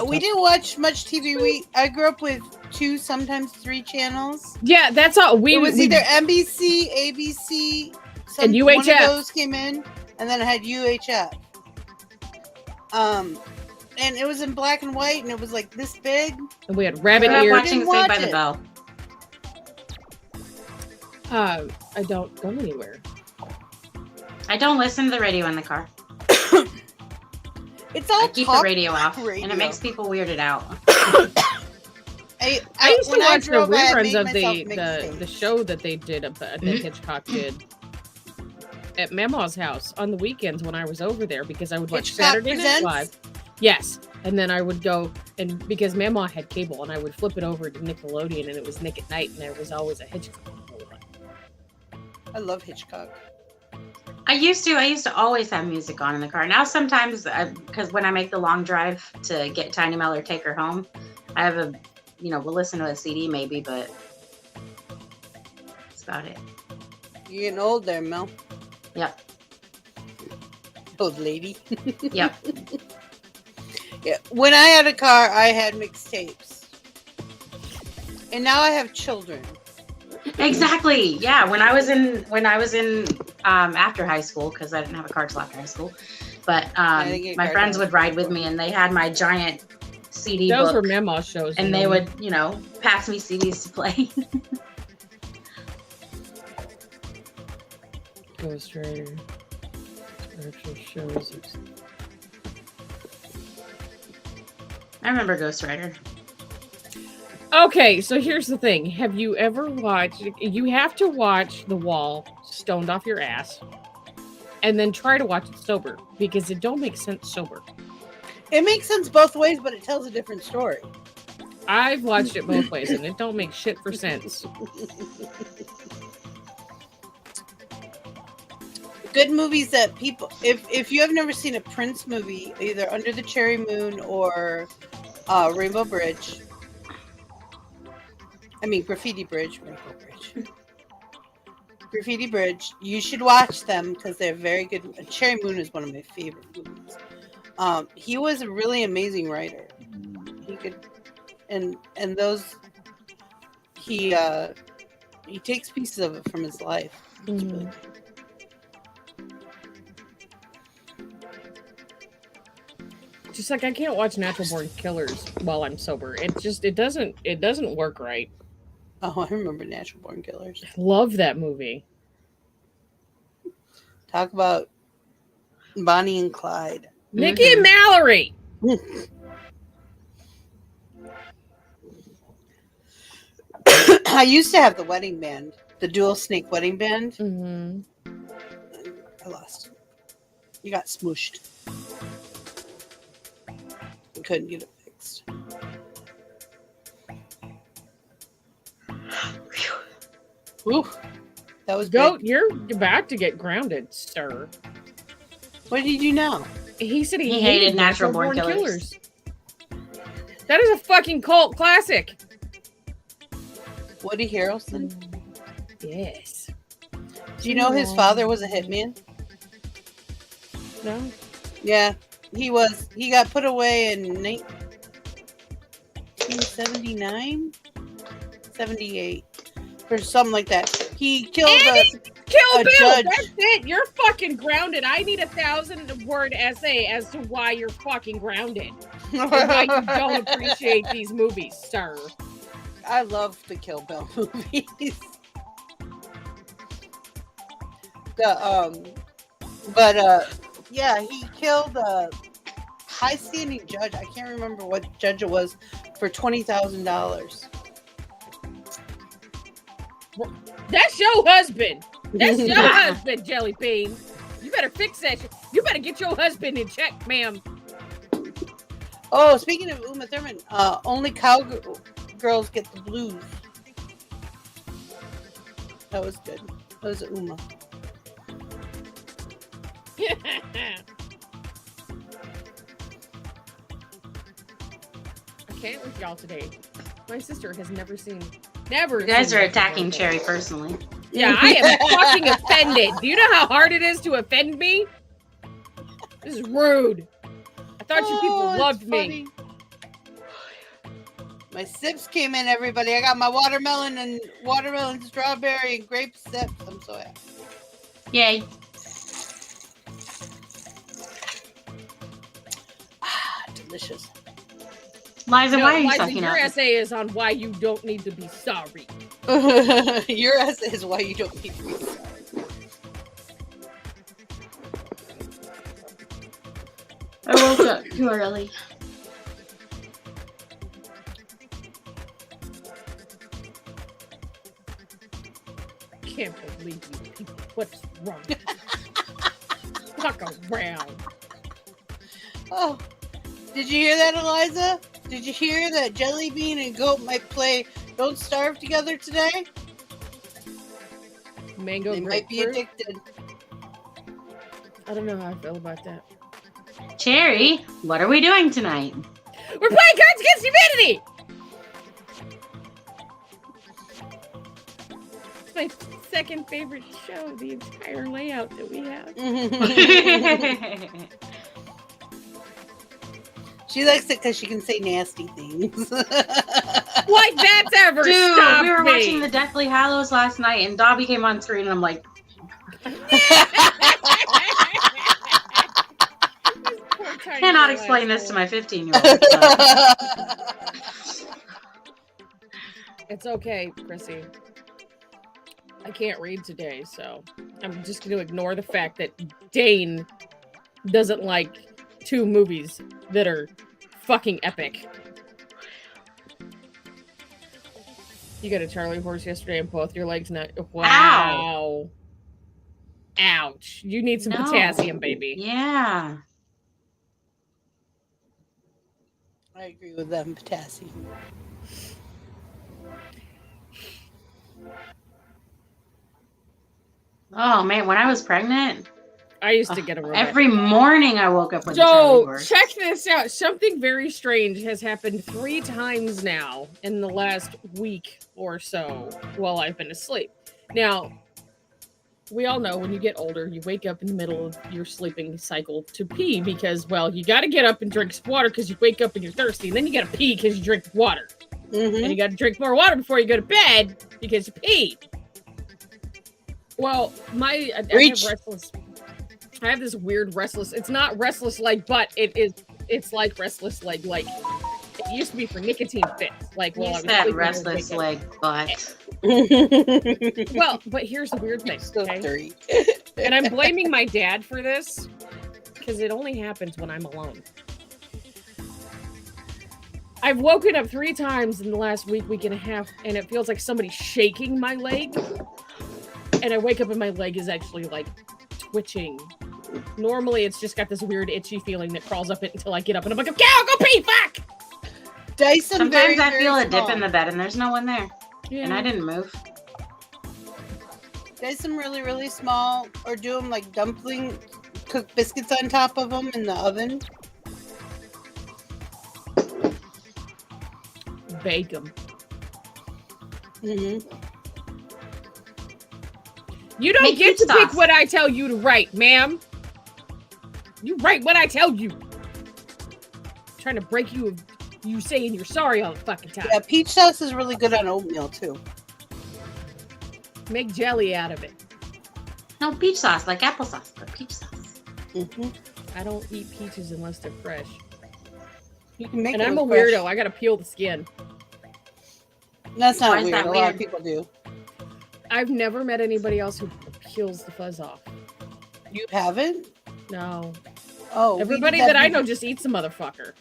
Speaker 1: We didn't watch much TV. I grew up with 2, sometimes 3 channels.
Speaker 4: Yeah, that's all.
Speaker 1: It was either NBC, ABC,
Speaker 4: and UHF.
Speaker 1: One of those came in, and then I had UHF. And it was in black and white, and it was like this big.
Speaker 4: And we had rabbit
Speaker 6: I'm
Speaker 4: ears.
Speaker 6: watching Saved by the Bell.
Speaker 4: I don't go anywhere.
Speaker 6: I don't listen to the radio in the car.
Speaker 1: It's all
Speaker 6: I keep the radio off, and it makes people weirded out.
Speaker 4: I used to watch the reruns of the show that they did, that Hitchcock did at Mama's house on the weekends when I was over there, because I would watch
Speaker 1: Hitchcock
Speaker 4: Saturday Night
Speaker 1: Presents?
Speaker 4: Live. Yes, and then I would go, and because Mama had cable, and I would flip it over to Nickelodeon, and it was Nick at Night, and there was always a Hitchcock.
Speaker 1: I love Hitchcock.
Speaker 6: I used to always have music on in the car. Now sometimes, because when I make the long drive to get Tiny Mel or take her home, I have we'll listen to a CD maybe, but that's about it.
Speaker 1: You're getting old there, Mel.
Speaker 6: Yep.
Speaker 1: Old lady.
Speaker 6: Yep.
Speaker 1: Yeah. When I had a car, I had mixtapes. And now I have children.
Speaker 6: Exactly. Yeah. When I was in after high school, because I didn't have a car till after high school, but my friends would ride with me, and they had my giant CD
Speaker 4: Those
Speaker 6: book,
Speaker 4: were Mama shows,
Speaker 6: and they would pass me CDs to play.
Speaker 4: Ghost Rider. Virtual shows.
Speaker 6: I remember Ghost Rider.
Speaker 4: Okay, so here's the thing. Have you ever watched... You have to watch The Wall stoned off your ass, and then try to watch it sober, because it don't make sense sober.
Speaker 1: It makes sense both ways, but it tells a different story.
Speaker 4: I've watched it both ways, and it don't make shit for sense.
Speaker 1: Good movies that people... If you have never seen a Prince movie, either Under the Cherry Moon or Rainbow Bridge... Graffiti Bridge. Graffiti Bridge. You should watch them because they're very good. Cherry Moon is one of my favorite movies. He was a really amazing writer. He could, and those he takes pieces of it from his life. It's really good.
Speaker 4: Just like I can't watch Natural Born Killers while I'm sober. It doesn't work right.
Speaker 1: Oh, I remember Natural Born Killers.
Speaker 4: Love that movie.
Speaker 1: Talk about Bonnie and Clyde.
Speaker 4: Nikki and Mallory.
Speaker 1: I used to have the wedding band. The dual snake wedding band.
Speaker 4: Mm-hmm.
Speaker 1: I lost. You got smooshed. I couldn't get it fixed. Whew. That was
Speaker 4: Goat,
Speaker 1: big.
Speaker 4: you're about to get grounded, sir.
Speaker 1: What did you do now?
Speaker 4: He said he
Speaker 6: hated natural born killers.
Speaker 4: That is a fucking cult classic.
Speaker 1: Woody Harrelson?
Speaker 4: Yes.
Speaker 1: Do you know his father was a hitman?
Speaker 4: No.
Speaker 1: Yeah, he was. He got put away in 1979? 78. Or something like that. He killed
Speaker 4: Kill
Speaker 1: a
Speaker 4: Bill!
Speaker 1: judge.
Speaker 4: That's it! You're fucking grounded. I need a 1,000-word essay as to why you're fucking grounded. And why you don't appreciate these movies, sir.
Speaker 1: I love the Kill Bill movies. Yeah, he killed a high-standing judge. I can't remember what judge it was, for $20,000.
Speaker 4: That's your husband. That's your husband, Jelly Bean. You better fix that shit. You better get your husband in check, ma'am.
Speaker 1: Oh, speaking of Uma Thurman, only cowgirls get the blues. That was good. That was Uma.
Speaker 4: I can't with y'all today. My sister has never seen.
Speaker 6: You guys are attacking Cherry personally.
Speaker 4: Yeah, I am fucking offended. Do you know how hard it is to offend me? This is rude. I thought you people loved me.
Speaker 1: My sips came in, everybody. I got my watermelon, strawberry, and grape sips. I'm so happy.
Speaker 6: Yay.
Speaker 1: Delicious.
Speaker 6: Liza, why are you
Speaker 4: Liza,
Speaker 6: sucking
Speaker 4: your
Speaker 6: up?
Speaker 4: essay is on why you don't need to be sorry.
Speaker 1: Your essay is why you don't need to be sorry.
Speaker 6: I woke up too early.
Speaker 4: Can't believe you people. What's wrong? Fuck around.
Speaker 1: Oh, did you hear that, Eliza? Did you hear that Jelly Bean and Goat might play Don't Starve together today?
Speaker 4: Mango
Speaker 1: They might be
Speaker 4: grapefruit?
Speaker 1: addicted.
Speaker 4: I don't know how I feel about that.
Speaker 6: Cherry, what are we doing tonight?
Speaker 4: We're playing Cards Against Humanity! It's my second favorite show, the entire layout that we have.
Speaker 1: She likes it because she can say nasty things.
Speaker 4: Like that's ever
Speaker 6: Dude,
Speaker 4: stopped
Speaker 6: we were
Speaker 4: me.
Speaker 6: watching The Deathly Hallows last night, and Dobby came on screen, and I'm like, cannot explain this to my 15-year-old.
Speaker 4: It's okay, Chrissy. I can't read today, so I'm just going to ignore the fact that Dane doesn't like 2 movies that are fucking epic. You got a Charlie horse yesterday and both your legs not. Wow. Ouch. You need some potassium, baby.
Speaker 6: Yeah.
Speaker 1: I agree with them, potassium.
Speaker 6: Oh man, when I was pregnant,
Speaker 4: I used to get a robot.
Speaker 6: every morning I woke up with a Charlie
Speaker 4: So,
Speaker 6: horse.
Speaker 4: check this out. Something very strange has happened 3 times now in the last week or so while I've been asleep. Now, we all know when you get older, you wake up in the middle of your sleeping cycle to pee because, well, you got to get up and drink some water because you wake up and you're thirsty. And then you got to pee because you drink water.
Speaker 1: Mm-hmm.
Speaker 4: And you got to drink more water before you go to bed because you peed. Well, I have restless. I have this weird restless. It's not restless leg butt. It's like restless leg. Like it used to be for nicotine fits. Like while I was
Speaker 6: that
Speaker 4: sleeping,
Speaker 6: restless leg butt.
Speaker 4: Well, but here's the weird thing.
Speaker 1: Still
Speaker 4: Okay?
Speaker 1: 3.
Speaker 4: And I'm blaming my dad for this because it only happens when I'm alone. I've woken up 3 times in the last week and a half, and it feels like somebody's shaking my leg. And I wake up and my leg is actually like twitching. Normally it's just got this weird itchy feeling that crawls up it until I get up and I'm like, okay, I'll go pee, fuck!
Speaker 1: Dice them
Speaker 6: Sometimes
Speaker 1: very,
Speaker 6: I feel
Speaker 1: very
Speaker 6: a dip
Speaker 1: small.
Speaker 6: in the bed and there's no one there.
Speaker 4: Yeah.
Speaker 6: And I didn't move.
Speaker 1: Dice them really, really small, or do them like dumpling, cook biscuits on top of them in the oven.
Speaker 4: Bake them.
Speaker 1: Mm-hmm.
Speaker 4: You don't
Speaker 6: Make
Speaker 4: get
Speaker 6: pizza
Speaker 4: to pick
Speaker 6: sauce.
Speaker 4: what I tell you to write, ma'am. You write what I tell you. Trying to break you of you saying you're sorry all the fucking time.
Speaker 1: Yeah, peach sauce is really good on oatmeal too.
Speaker 4: Make jelly out of it.
Speaker 6: No, peach sauce, like applesauce, but peach sauce.
Speaker 1: Mm-hmm.
Speaker 4: I don't eat peaches unless they're fresh.
Speaker 1: You can make
Speaker 4: And
Speaker 1: it
Speaker 4: I'm a
Speaker 1: with fresh.
Speaker 4: weirdo. I gotta peel the skin.
Speaker 1: That's not
Speaker 6: Why is
Speaker 1: weird.
Speaker 6: that
Speaker 1: A lot
Speaker 6: weird?
Speaker 1: of people do.
Speaker 4: I've never met anybody else who peels the fuzz off.
Speaker 1: You haven't?
Speaker 4: No.
Speaker 1: Oh, we
Speaker 4: Everybody
Speaker 1: did
Speaker 4: that I know just eats the motherfucker.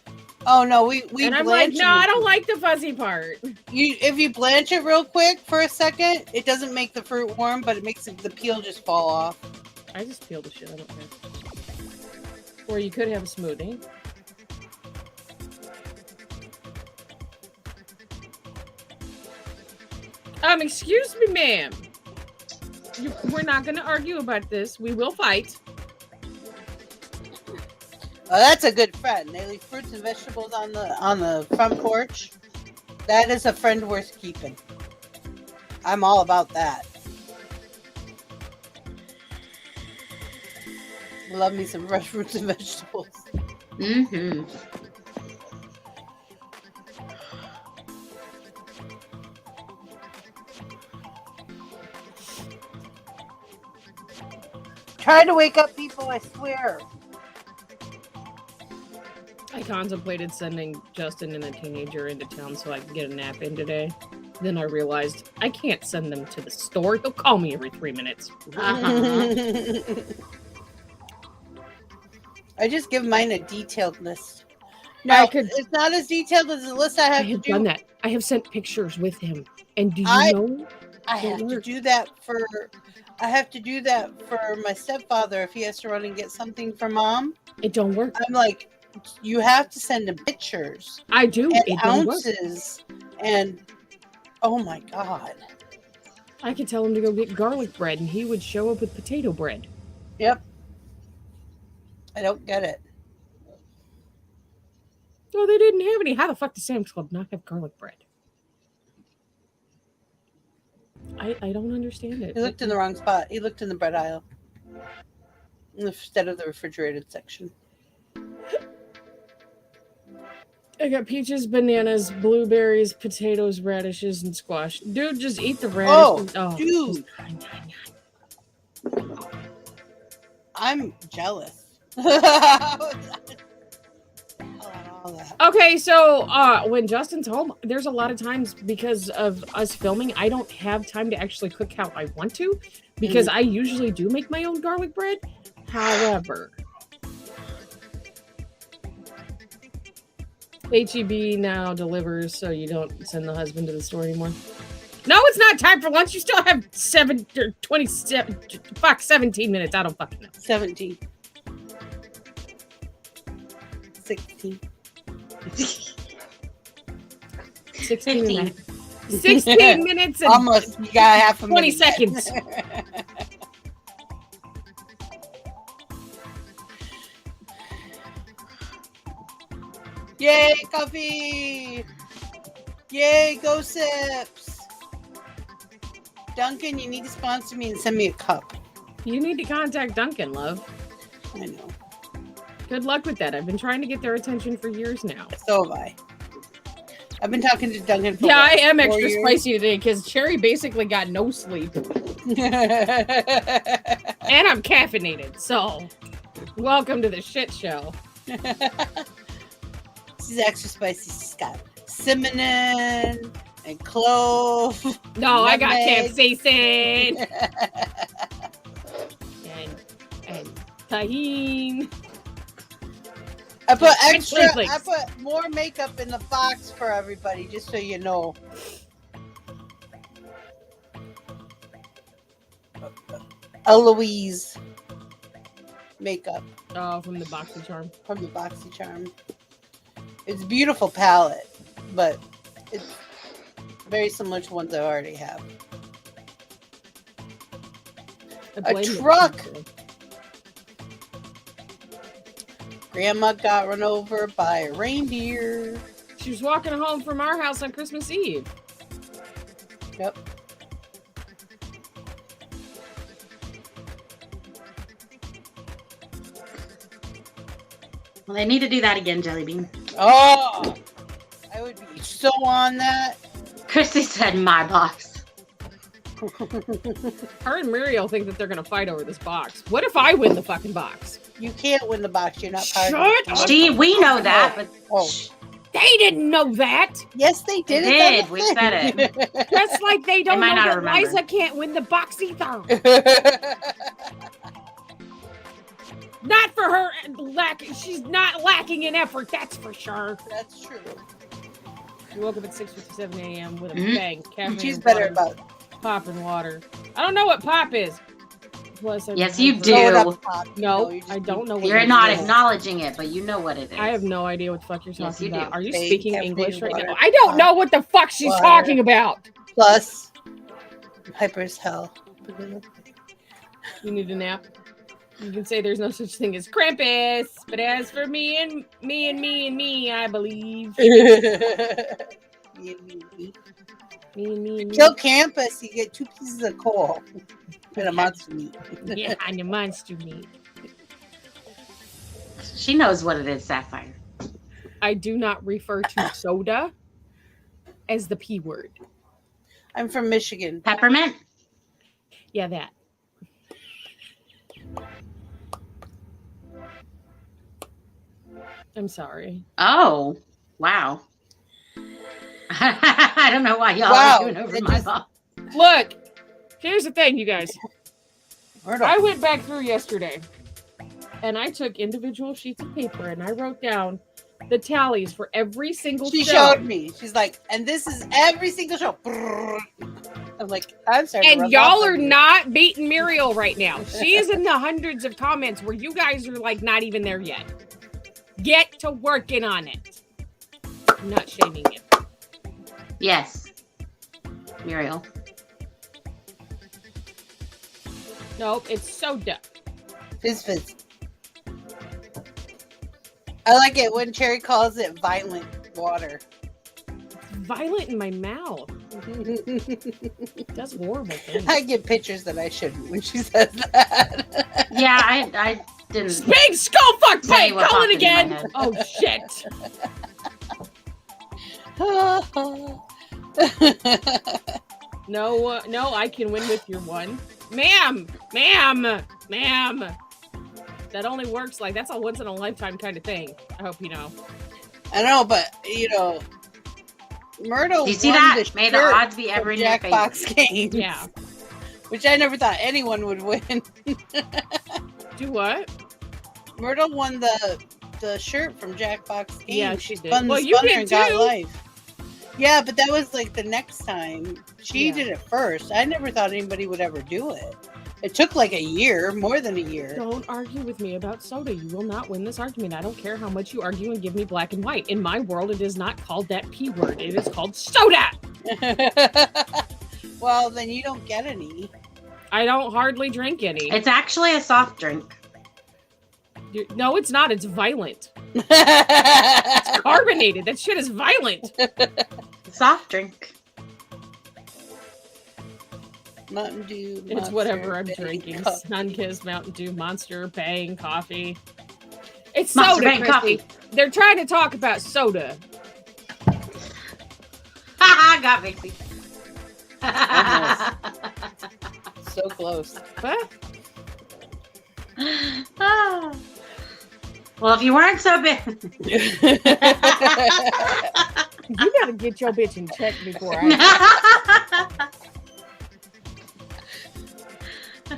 Speaker 1: Oh no, we
Speaker 4: And I'm like,
Speaker 1: blanch
Speaker 4: no, I
Speaker 1: it.
Speaker 4: don't like the fuzzy part.
Speaker 1: If you blanch it real quick for a second, it doesn't make the fruit warm, but it makes the peel just fall off.
Speaker 4: I just peel the shit. I don't care. Or you could have a smoothie. Excuse me, ma'am. We're not going to argue about this. We will fight.
Speaker 1: Oh, that's a good friend. They leave fruits and vegetables on the front porch. That is a friend worth keeping. I'm all about that. Love me some fresh fruits and vegetables.
Speaker 6: Mm-hmm.
Speaker 1: Try to wake up people, I swear.
Speaker 4: I contemplated sending Justin and a teenager into town so I could get a nap in today. Then I realized I can't send them to the store. He'll call me every 3 minutes.
Speaker 6: Uh-huh.
Speaker 1: I just give mine a detailed list. No,
Speaker 4: could-
Speaker 1: it's not as detailed as the list I
Speaker 4: I
Speaker 1: have to
Speaker 4: have
Speaker 1: do.
Speaker 4: done that. I have sent pictures with him. And do you
Speaker 1: I-
Speaker 4: know?
Speaker 1: I have to do that for my stepfather if he has to run and get something for mom.
Speaker 4: It don't work.
Speaker 1: I'm like, you have to send him pictures
Speaker 4: I do.
Speaker 1: and
Speaker 4: It don't work.
Speaker 1: ounces and oh my god.
Speaker 4: I could tell him to go get garlic bread and he would show up with potato bread.
Speaker 1: Yep. I don't get it.
Speaker 4: Oh, they didn't have any. How the fuck does Sam's Club not have garlic bread? I don't understand it.
Speaker 1: He looked in the wrong spot. He looked in the bread aisle instead of the refrigerated section.
Speaker 4: I got peaches, bananas, blueberries, potatoes, radishes, and squash. Dude, just eat the radishes.
Speaker 1: Oh, dude. I'm jealous.
Speaker 4: Okay, so when Justin's home, there's a lot of times because of us filming, I don't have time to actually cook how I want to because I usually do make my own garlic bread. However, HEB now delivers so you don't send the husband to the store anymore. No, it's not time for lunch. You still have 17 minutes. I don't fucking know.
Speaker 1: 17. 16.
Speaker 4: 16 minutes and
Speaker 1: almost. You got half a
Speaker 4: 20
Speaker 1: minute.
Speaker 4: seconds.
Speaker 1: Yay, coffee! Yay, go sips! Duncan, you need to sponsor me and send me a cup.
Speaker 4: You need to contact Duncan, love.
Speaker 1: I know.
Speaker 4: Good luck with that. I've been trying to get their attention for years now.
Speaker 1: So have I. I've been talking to Duncan for
Speaker 4: Yeah,
Speaker 1: what,
Speaker 4: I am
Speaker 1: 4
Speaker 4: extra
Speaker 1: years?
Speaker 4: spicy today because Cherry basically got no sleep. And I'm caffeinated, so welcome to the shit show.
Speaker 1: She's extra spicy. She's got cinnamon and clove.
Speaker 4: No, I got
Speaker 1: nutmeg.
Speaker 4: capsaicin and tahine.
Speaker 1: I put
Speaker 4: French
Speaker 1: extra.
Speaker 4: flakes.
Speaker 1: I put more makeup in the box for everybody, just so you know. Eloise makeup.
Speaker 4: Oh, from the BoxyCharm.
Speaker 1: From the BoxyCharm. It's a beautiful palette, but it's very similar to ones I already have. A truck! Grandma got run over by a reindeer.
Speaker 4: She was walking home from our house on Christmas Eve.
Speaker 1: Yep.
Speaker 6: Well, they need to do that again, Jelly Bean.
Speaker 1: Oh! I would be so on that.
Speaker 6: Christy said my box.
Speaker 4: Her and Muriel think that they're going to fight over this box. What if I win the fucking box?
Speaker 1: You can't win the box. You're not part
Speaker 4: Shut
Speaker 1: of
Speaker 4: up!
Speaker 6: See, we know that, but
Speaker 4: They didn't know that.
Speaker 1: Yes, they did.
Speaker 6: They did. We said it.
Speaker 4: That's like they don't
Speaker 6: might
Speaker 4: know
Speaker 6: not
Speaker 4: that
Speaker 6: remember.
Speaker 4: Liza can't win the box either. Not for her she's not lacking in effort, that's for sure.
Speaker 1: That's true.
Speaker 4: She woke up at 6:57 a.m. with a bang. Caffeine
Speaker 1: She's
Speaker 4: and
Speaker 1: better
Speaker 4: water.
Speaker 1: about
Speaker 4: Pop and water. I don't know what pop is. Plus,
Speaker 6: Yes, you do.
Speaker 4: No, I don't know what
Speaker 6: You're
Speaker 4: it
Speaker 6: not
Speaker 4: is.
Speaker 6: acknowledging it, but you know what it is.
Speaker 4: I have no idea what the fuck you're talking
Speaker 6: Yes, you
Speaker 4: about.
Speaker 6: do.
Speaker 4: Are you
Speaker 1: Big
Speaker 4: speaking
Speaker 1: caffeine
Speaker 4: English right
Speaker 1: water.
Speaker 4: now? I don't know what the fuck she's
Speaker 1: Water.
Speaker 4: talking about.
Speaker 1: Plus, hyper as hell.
Speaker 4: You need a nap. You can say there's no such thing as Krampus, but as for me, I believe. Me.
Speaker 1: Kill Campus, you get 2 pieces of coal and a monster meat.
Speaker 4: Yeah, and your monster meat.
Speaker 6: She knows what it is, Sapphire.
Speaker 4: I do not refer to soda as the P word.
Speaker 1: I'm from Michigan.
Speaker 6: Peppermint?
Speaker 4: Yeah, that. I'm sorry.
Speaker 6: Oh, wow. I don't know why y'all
Speaker 1: Wow,
Speaker 6: are doing over
Speaker 1: it
Speaker 6: my
Speaker 1: just-
Speaker 6: box.
Speaker 4: Look, here's the thing, you guys.
Speaker 1: Myrtle.
Speaker 4: I went back through yesterday and I took individual sheets of paper and I wrote down the tallies for every single
Speaker 1: She
Speaker 4: show.
Speaker 1: showed me. She's like, and this is every single show. I'm like, I'm sorry.
Speaker 4: And y'all are not beating Muriel right now. She is in the hundreds of comments where you guys are like not even there yet. Get to working on it. I'm not shaming you.
Speaker 6: Yes. Muriel.
Speaker 4: Nope, it's soda.
Speaker 1: Fizz. I like it when Cherry calls it violent water.
Speaker 4: Violent in my mouth. That's horrible thing.
Speaker 1: I get pictures that I shouldn't when she says that.
Speaker 6: Yeah, I didn't.
Speaker 4: Big skull fuck
Speaker 6: Tell
Speaker 4: pipe!
Speaker 6: you what
Speaker 4: Call
Speaker 6: popped
Speaker 4: it
Speaker 6: into my
Speaker 4: again!
Speaker 6: head.
Speaker 4: Oh shit. No, I can win with your one. Ma'am! That only works like, that's a once in a lifetime kind of thing. I hope you know.
Speaker 1: I know, but you know, Myrtle.
Speaker 6: Do you see
Speaker 1: won
Speaker 6: that?
Speaker 1: the
Speaker 6: May the
Speaker 1: shirt
Speaker 6: odds be
Speaker 1: from
Speaker 6: ever in your
Speaker 1: Jackbox games.
Speaker 4: Yeah.
Speaker 1: Which I never thought anyone would win.
Speaker 4: Do what?
Speaker 1: Myrtle won the shirt from Jackbox Games.
Speaker 4: Yeah, she did.
Speaker 1: Spun
Speaker 4: Well,
Speaker 1: the
Speaker 4: you
Speaker 1: spunner
Speaker 4: did
Speaker 1: and got
Speaker 4: too.
Speaker 1: life. Yeah, but that was like the next time. She
Speaker 4: Yeah.
Speaker 1: did it first. I never thought anybody would ever do it. It took like a year, more than a year.
Speaker 4: Don't argue with me about soda. You will not win this argument. I don't care how much you argue and give me black and white. In my world, it is not called that P word. It is called soda.
Speaker 1: Well, then you don't get any.
Speaker 4: I don't hardly drink any.
Speaker 6: It's actually a soft drink.
Speaker 4: No, it's not. It's violent. It's carbonated. That shit is violent.
Speaker 6: Soft drink.
Speaker 1: Mountain Dew.
Speaker 4: It's
Speaker 1: Monster,
Speaker 4: whatever I'm
Speaker 1: Bang,
Speaker 4: drinking.
Speaker 1: Cup.
Speaker 4: Sunkist, Mountain Dew, Monster, Bang, coffee. It's
Speaker 6: Monster,
Speaker 4: soda,
Speaker 6: Bang,
Speaker 4: Chrissy.
Speaker 6: coffee.
Speaker 4: They're trying to talk about soda.
Speaker 6: Haha, got me.
Speaker 1: So close.
Speaker 4: What?
Speaker 6: Ah. Well, if you weren't so big.
Speaker 4: You gotta get your bitch in check before I...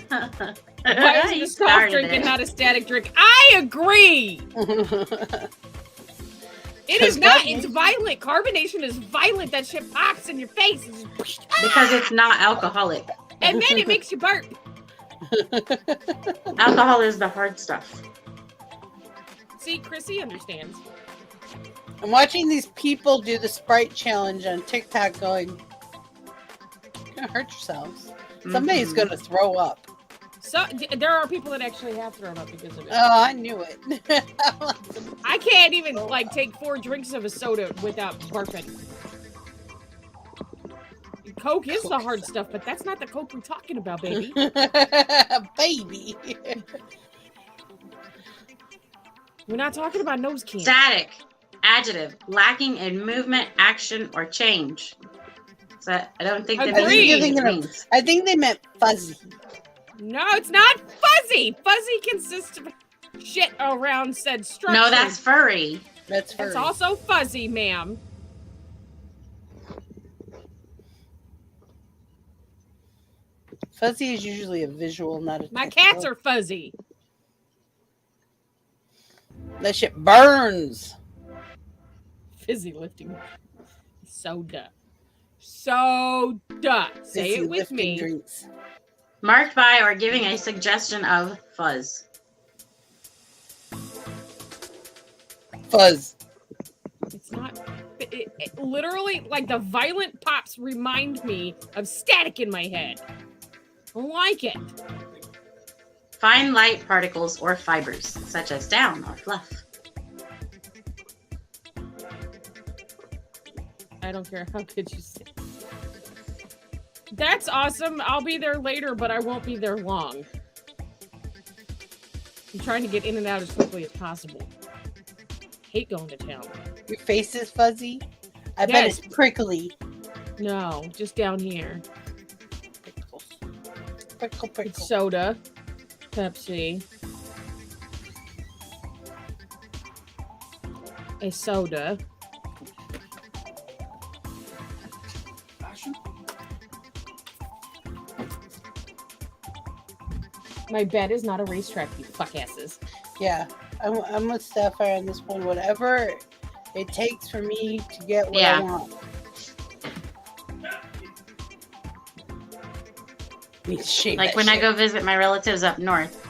Speaker 4: Why is it
Speaker 6: You
Speaker 4: a soft
Speaker 6: started
Speaker 4: drink and
Speaker 6: it.
Speaker 4: not a static drink? I agree! It is not. It's violent. Carbonation is violent. That shit pops in your face.
Speaker 6: Because it's not alcoholic.
Speaker 4: And then it makes you burp.
Speaker 6: Alcohol is the hard stuff.
Speaker 4: See, Chrissy understands.
Speaker 1: I'm watching these people do the Sprite challenge on TikTok going, you're going to hurt yourselves. Somebody's going to throw up.
Speaker 4: So there are people that actually have thrown up because of it.
Speaker 1: Oh, I knew it.
Speaker 4: I can't even like take 4 drinks of a soda without barfing. Coke is the hard stuff, but that's not the Coke we're talking about, baby.
Speaker 1: Baby.
Speaker 4: We're not talking about nose candy.
Speaker 6: Static. Adjective. Lacking in movement, action, or change. So I don't think that means.
Speaker 1: I think they meant fuzzy.
Speaker 4: No, it's not fuzzy. Fuzzy consists of shit around said structure.
Speaker 6: No, that's furry.
Speaker 1: That's furry.
Speaker 4: It's also fuzzy, ma'am.
Speaker 1: Fuzzy is usually a visual, not a
Speaker 4: My
Speaker 1: textual.
Speaker 4: cats are fuzzy.
Speaker 1: That shit burns.
Speaker 4: Fizzy lifting. Soda. Soda. Say
Speaker 1: Fizzy
Speaker 4: it with
Speaker 1: lifting
Speaker 4: me.
Speaker 1: Drinks.
Speaker 6: Marked by or giving a suggestion of fuzz.
Speaker 1: Fuzz.
Speaker 4: It's not. It literally, like the violent pops remind me of static in my head. I don't like it.
Speaker 6: Fine light particles or fibers, such as down or fluff.
Speaker 4: I don't care how good you say. That's awesome. I'll be there later, but I won't be there long. I'm trying to get in and out as quickly as possible. Hate going to town.
Speaker 1: Your face is fuzzy? I bet
Speaker 4: Yes.
Speaker 1: it's prickly.
Speaker 4: No, just down here.
Speaker 1: Prickle, prickle.
Speaker 4: It's soda, Pepsi, a soda. My bed is not a racetrack, you fuckasses.
Speaker 1: Yeah, I'm with Sapphire on this one. Whatever it takes for me to get what I want. Need to shave
Speaker 6: Like
Speaker 1: that
Speaker 6: when
Speaker 1: shit.
Speaker 6: I go visit my relatives up north,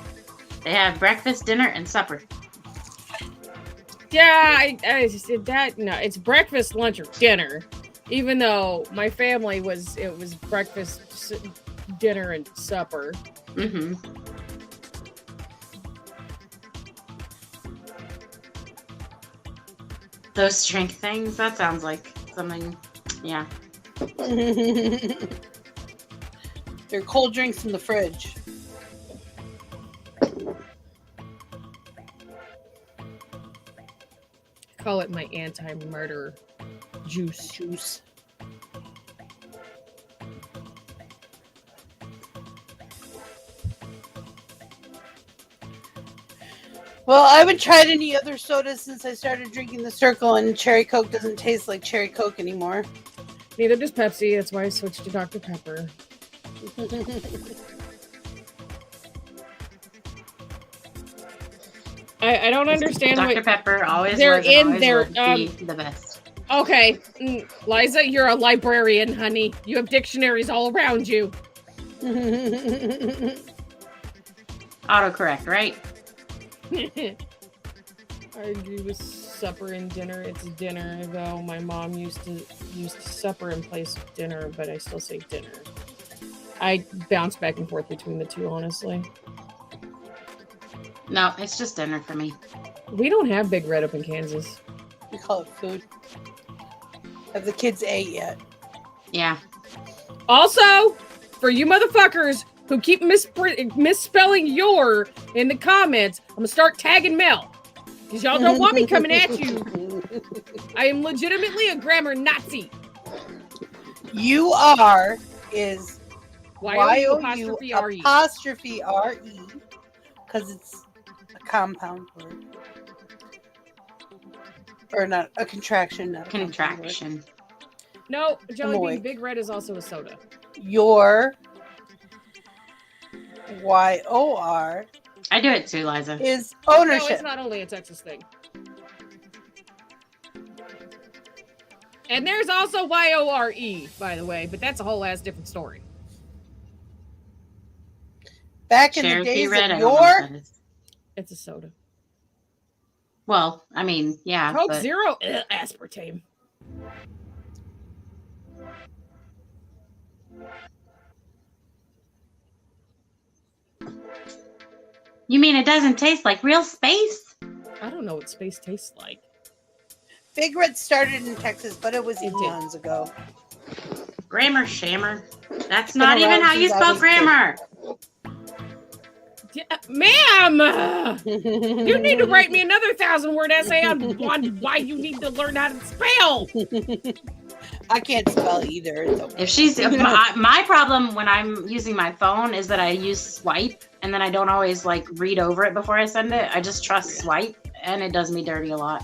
Speaker 6: they have breakfast, dinner, and supper.
Speaker 4: Yeah, I said that. No, it's breakfast, lunch, or dinner. Even though my family was breakfast, dinner, and supper.
Speaker 6: Mm-hmm. Those drink things, that sounds like something, yeah.
Speaker 1: There are cold drinks in the fridge.
Speaker 4: Call it my anti-murder juice.
Speaker 1: Well, I haven't tried any other sodas since I started drinking the Circle, and Cherry Coke doesn't taste like Cherry Coke anymore.
Speaker 4: Neither does Pepsi. That's why I switched to Dr. Pepper. I don't understand
Speaker 6: Dr. Pepper always
Speaker 4: they're
Speaker 6: was and
Speaker 4: in
Speaker 6: always
Speaker 4: their
Speaker 6: would be the best.
Speaker 4: Okay, Liza, you're a librarian, honey. You have dictionaries all around you.
Speaker 6: Autocorrect, right?
Speaker 4: I agree with supper and dinner. It's dinner, though. My mom used to supper in place of dinner, but I still say dinner. I bounce back and forth between the two, honestly.
Speaker 6: No, it's just dinner for me.
Speaker 4: We don't have Big Red up in Kansas.
Speaker 1: We call it food. Have the kids ate yet?
Speaker 6: Yeah.
Speaker 4: Also, for you motherfuckers who keep misspelling your in the comments, I'm gonna start tagging Mel. Because y'all don't want me coming at you. I am legitimately a grammar Nazi.
Speaker 1: You are is
Speaker 4: Y-O-U-apostrophe-R-E.
Speaker 1: apostrophe R-E. Because it's a compound word. Or not, a contraction. Not a
Speaker 6: Contraction.
Speaker 4: No, Jelly Bean,
Speaker 1: awake.
Speaker 4: Big Red is also a soda.
Speaker 1: Your Y-O-R
Speaker 6: I do it too, Liza.
Speaker 1: is
Speaker 4: No,
Speaker 1: ownership.
Speaker 4: it's not only a Texas thing. And there's also Y-O-R-E, by the way, but that's a whole ass different story.
Speaker 1: Back in the
Speaker 6: Cherokee
Speaker 1: days
Speaker 6: Red,
Speaker 1: of
Speaker 6: I don't know what
Speaker 1: yore.
Speaker 6: that is.
Speaker 4: It's a soda.
Speaker 6: Well, I mean, yeah.
Speaker 4: Coke
Speaker 6: but
Speaker 4: Zero, aspartame.
Speaker 6: You mean it doesn't taste like real space?
Speaker 4: I don't know what space tastes like.
Speaker 1: Big Red started in Texas, but it was
Speaker 4: It did.
Speaker 1: eons ago.
Speaker 6: Grammar shammer. That's
Speaker 1: Been
Speaker 6: not even
Speaker 1: around
Speaker 6: how you
Speaker 1: since I
Speaker 6: spell
Speaker 1: was a kid.
Speaker 6: grammar.
Speaker 4: Ma'am, you need to write me another 1,000-word essay on why you need to learn how to spell.
Speaker 1: I can't spell either. It's okay.
Speaker 6: If my problem when I'm using my phone is that I use swipe and then I don't always like read over it before I send it. I just trust swipe and it does me dirty a lot.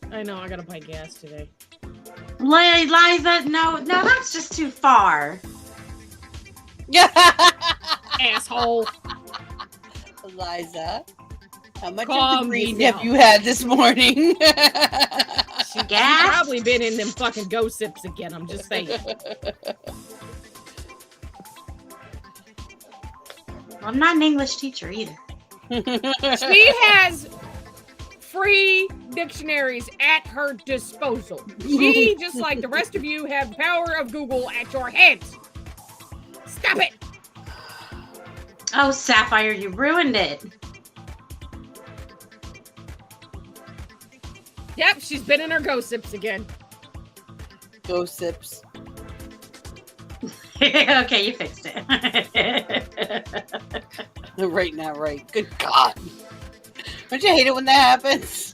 Speaker 4: I know, I gotta buy gas today.
Speaker 6: Liza, no, that's just too far.
Speaker 4: Asshole.
Speaker 1: Eliza, how much
Speaker 4: Calm
Speaker 1: of the green
Speaker 4: me
Speaker 1: have
Speaker 4: down.
Speaker 1: you had this morning?
Speaker 4: She's
Speaker 6: Gas?
Speaker 4: probably been in them fucking go sips again, I'm just saying.
Speaker 6: Well, I'm not an English teacher either.
Speaker 4: She has free dictionaries at her disposal. She, just like the rest of you, have the power of Google at your hands. Stop it!
Speaker 6: Oh, Sapphire, you ruined it.
Speaker 4: Yep, she's been in her go sips again.
Speaker 1: Go sips.
Speaker 6: Okay, you fixed it.
Speaker 1: Right now, right. Good God. Don't you hate it when that happens?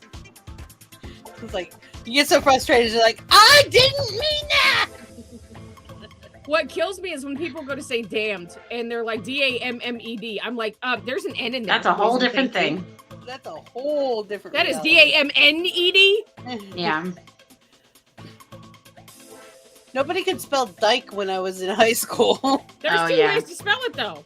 Speaker 1: It's like, you get so frustrated, you're like, I didn't mean that!
Speaker 4: What kills me is when people go to say damned and they're like D-A-M-M-E-D. I'm like, there's an N in there.
Speaker 6: That's a whole different thing.
Speaker 1: That's a whole different
Speaker 4: That is
Speaker 1: reality.
Speaker 4: D-A-M-N-E-D?
Speaker 6: Yeah.
Speaker 1: Nobody could spell dyke when I was in high school.
Speaker 4: There's two
Speaker 6: yeah.
Speaker 4: ways to spell it, though.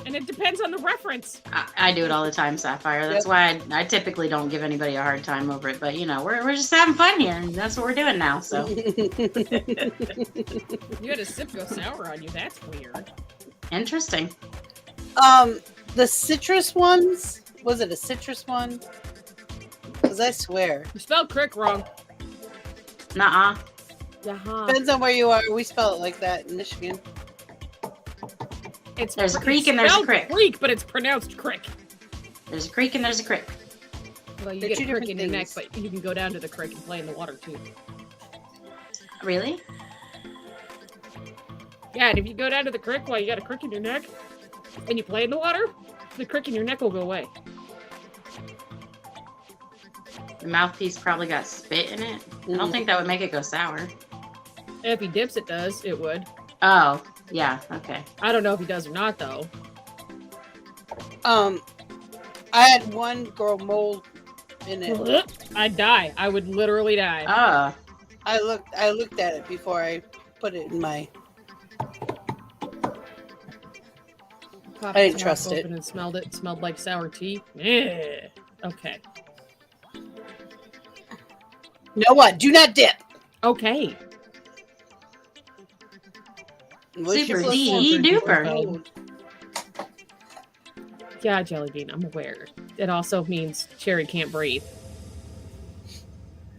Speaker 4: And it depends on the reference.
Speaker 6: I do it all the time, Sapphire. That's why I typically don't give anybody a hard time over it. But, you know, we're just having fun here. And that's what we're doing now, so.
Speaker 4: You had a sip go sour on you. That's weird.
Speaker 6: Interesting.
Speaker 1: The citrus ones? Was it a citrus one? Because I swear.
Speaker 4: You spelled crick wrong.
Speaker 6: Nuh-uh.
Speaker 1: Depends on where you are. We spell it like that in Michigan.
Speaker 6: There's a creek and there's a
Speaker 4: spelled
Speaker 6: crick.
Speaker 4: Creek, but it's pronounced crick.
Speaker 6: There's a creek and there's a crick.
Speaker 4: Well, you
Speaker 1: They're
Speaker 4: get a
Speaker 1: two
Speaker 4: crick
Speaker 1: different
Speaker 4: in your neck,
Speaker 1: things.
Speaker 4: but you can go down to the creek and play in the water, too.
Speaker 6: Really?
Speaker 4: Yeah, and if you go down to the creek while you got a crick in your neck, and you play in the water, the crick in your neck will go away.
Speaker 6: The mouthpiece probably got spit in it. I don't think that would make it go sour.
Speaker 4: If he dips, it does. It would.
Speaker 6: Oh, yeah, okay.
Speaker 4: I don't know if he does or not, though.
Speaker 1: I had one grow mold in it.
Speaker 4: I'd die. I would literally die.
Speaker 6: Oh.
Speaker 1: I looked at it before I put it in my.
Speaker 4: Popped
Speaker 1: I didn't
Speaker 4: its
Speaker 1: trust
Speaker 4: mouth
Speaker 1: it.
Speaker 4: open and smelled it. It smelled like sour tea. Yeah. Okay.
Speaker 1: You know what? Do not dip.
Speaker 4: Okay.
Speaker 6: Super duper.
Speaker 4: Yeah, Jelly Bean, I'm aware. It also means Cherry can't breathe.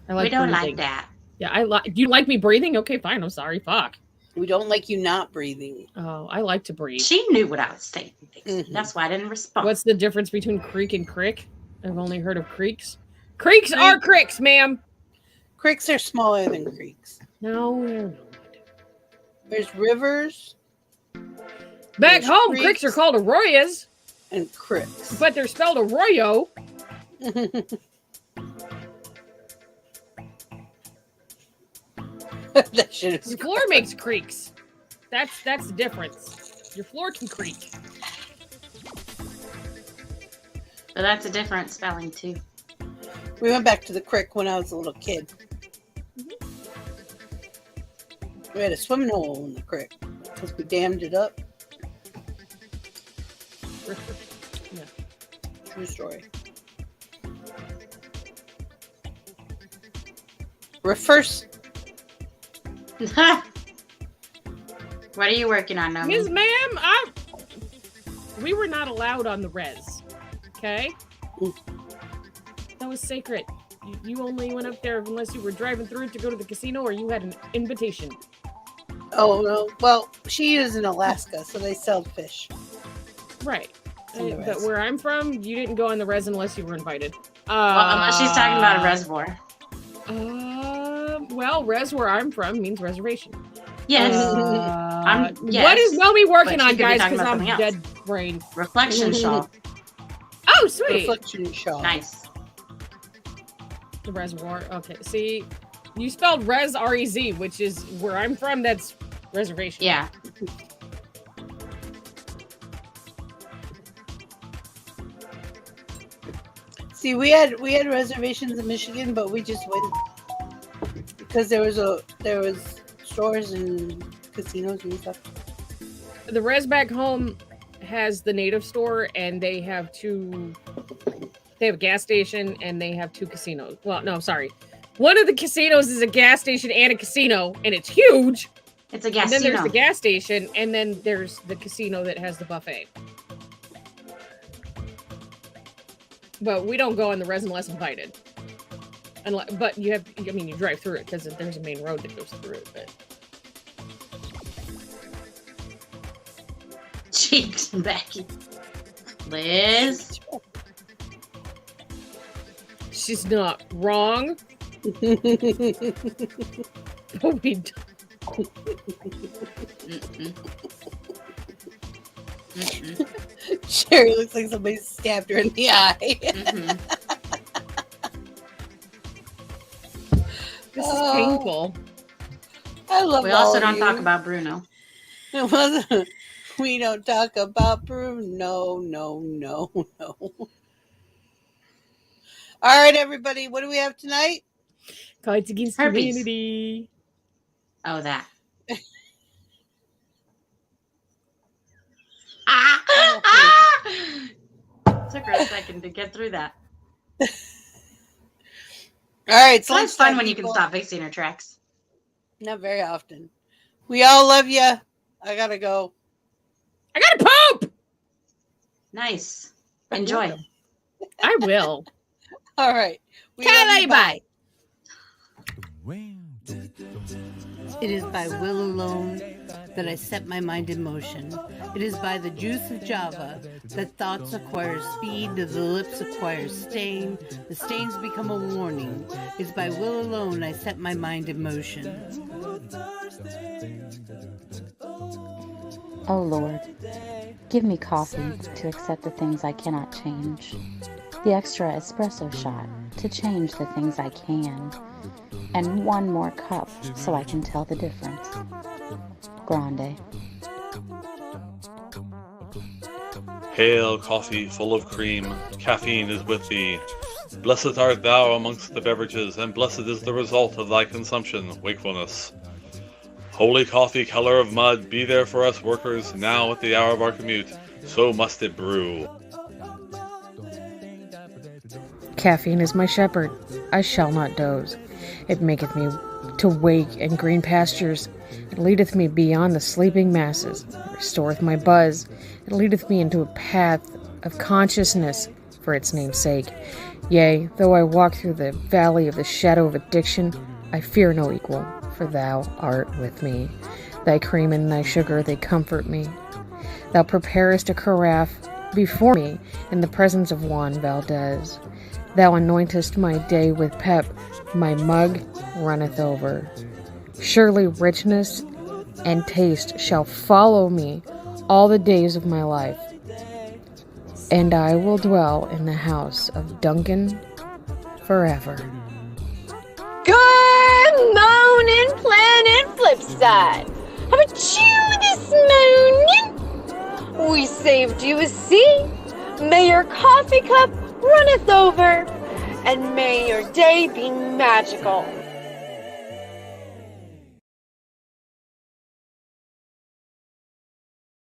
Speaker 4: I like
Speaker 6: We don't
Speaker 4: breathing.
Speaker 6: like that.
Speaker 4: Yeah, I like. Do you like me breathing? Okay, fine. I'm sorry. Fuck.
Speaker 1: We don't like you not breathing.
Speaker 4: Oh, I like to breathe.
Speaker 6: She knew what I was saying.
Speaker 1: Mhm.
Speaker 6: That's why I didn't respond.
Speaker 4: What's the difference between creek and crick? I've only heard of creeks. Creeks are cricks, ma'am.
Speaker 1: Creeks are smaller than creeks.
Speaker 4: No, they're not.
Speaker 1: There's rivers
Speaker 4: Back
Speaker 1: There's
Speaker 4: home, cricks are called arroyos,
Speaker 1: and cricks.
Speaker 4: but they're spelled arroyo.
Speaker 1: That shit is
Speaker 4: Your floor makes creaks. That's the difference. Your floor can creak.
Speaker 6: But that's a different spelling too.
Speaker 1: We went back to the creek when I was a little kid. We had a swimming hole in the creek because we dammed it up.
Speaker 4: Yeah.
Speaker 1: True story. Refers.
Speaker 6: What are you working on, Nomi?
Speaker 4: Ms. Ma'am, we were not allowed on the res. Okay? That was sacred. You only went up there unless you were driving through it to go to the casino or you had an invitation.
Speaker 1: Oh, no. Well, she is in Alaska, so they sell fish.
Speaker 4: Right. But where I'm from, you didn't go on the res unless you were invited.
Speaker 6: Well, unless she's talking about a reservoir.
Speaker 4: Well, res where I'm from means reservation.
Speaker 6: Yes. Yes.
Speaker 4: What is Nomi working on, guys?
Speaker 6: Because
Speaker 4: Because I'm dead brain.
Speaker 6: Reflection shawl.
Speaker 4: Oh, sweet.
Speaker 1: Reflection shawl.
Speaker 6: Nice.
Speaker 4: The reservoir. Okay. See, you spelled res R-E-Z, which is where I'm from. That's reservation.
Speaker 6: Yeah.
Speaker 1: See, we had reservations in Michigan, but we just went because there was stores and casinos and stuff.
Speaker 4: The res back home has the native store, and they have a gas station, and they have 2 casinos. Well, no, sorry. One of the casinos is a gas station and a casino, and it's huge.
Speaker 6: It's a gas
Speaker 4: And then there's the gas station, and then there's the casino that has the buffet. But we don't go on the res unless invited. But you drive through it because there's a main road that goes through it. But
Speaker 6: Cheeks, Becky. Liz.
Speaker 4: she's not wrong. But we don't.
Speaker 1: Sherry looks like somebody stabbed her in the eye.
Speaker 4: This is painful.
Speaker 1: I love
Speaker 6: We
Speaker 1: all
Speaker 6: also
Speaker 1: of
Speaker 6: don't
Speaker 1: you.
Speaker 6: talk about Bruno.
Speaker 1: It wasn't. We don't talk about Bruno. No. All right, everybody. What do we have tonight?
Speaker 4: Cards Against
Speaker 6: Herpes.
Speaker 4: Humanity.
Speaker 6: Oh, that. Took her a second to get through that.
Speaker 1: All right.
Speaker 6: It's always fun when you can stop fixing her tracks.
Speaker 1: Not very often. We all love you. I gotta go.
Speaker 4: I gotta poop!
Speaker 6: Nice. Enjoy.
Speaker 4: I will.
Speaker 1: All right.
Speaker 4: Okay, bye.
Speaker 1: It is by will alone that I set my mind in motion. It is by the juice of Java that thoughts acquire speed, that the lips acquire stain, the stains become a warning. It is by will alone I set my mind in motion.
Speaker 2: Oh Lord, give me coffee to accept the things I cannot change, the extra espresso shot to change the things I can, and one more cup so I can tell the difference. Grande.
Speaker 3: Hail, coffee full of cream, caffeine is with thee. Blessed art thou amongst the beverages, and blessed is the result of thy consumption, wakefulness. Holy coffee, color of mud, be there for us workers, now at the hour of our commute, so must it brew.
Speaker 4: Caffeine is my shepherd, I shall not doze. It maketh me to wake in green pastures. It leadeth me beyond the sleeping masses. It restoreth my buzz. It leadeth me into a path of consciousness for its name's sake. Yea, though I walk through the valley of the shadow of addiction, I fear no equal, for thou art with me. Thy cream and thy sugar, they comfort me. Thou preparest a carafe before me in the presence of Juan Valdez. Thou anointest my day with pep, my mug runneth over. Surely richness and taste shall follow me all the days of my life, and I will dwell in the house of Duncan forever.
Speaker 5: Good morning, Planet Flipside. How about you this morning? We saved you a seat. May your coffee cup runneth over, and may your day be magical.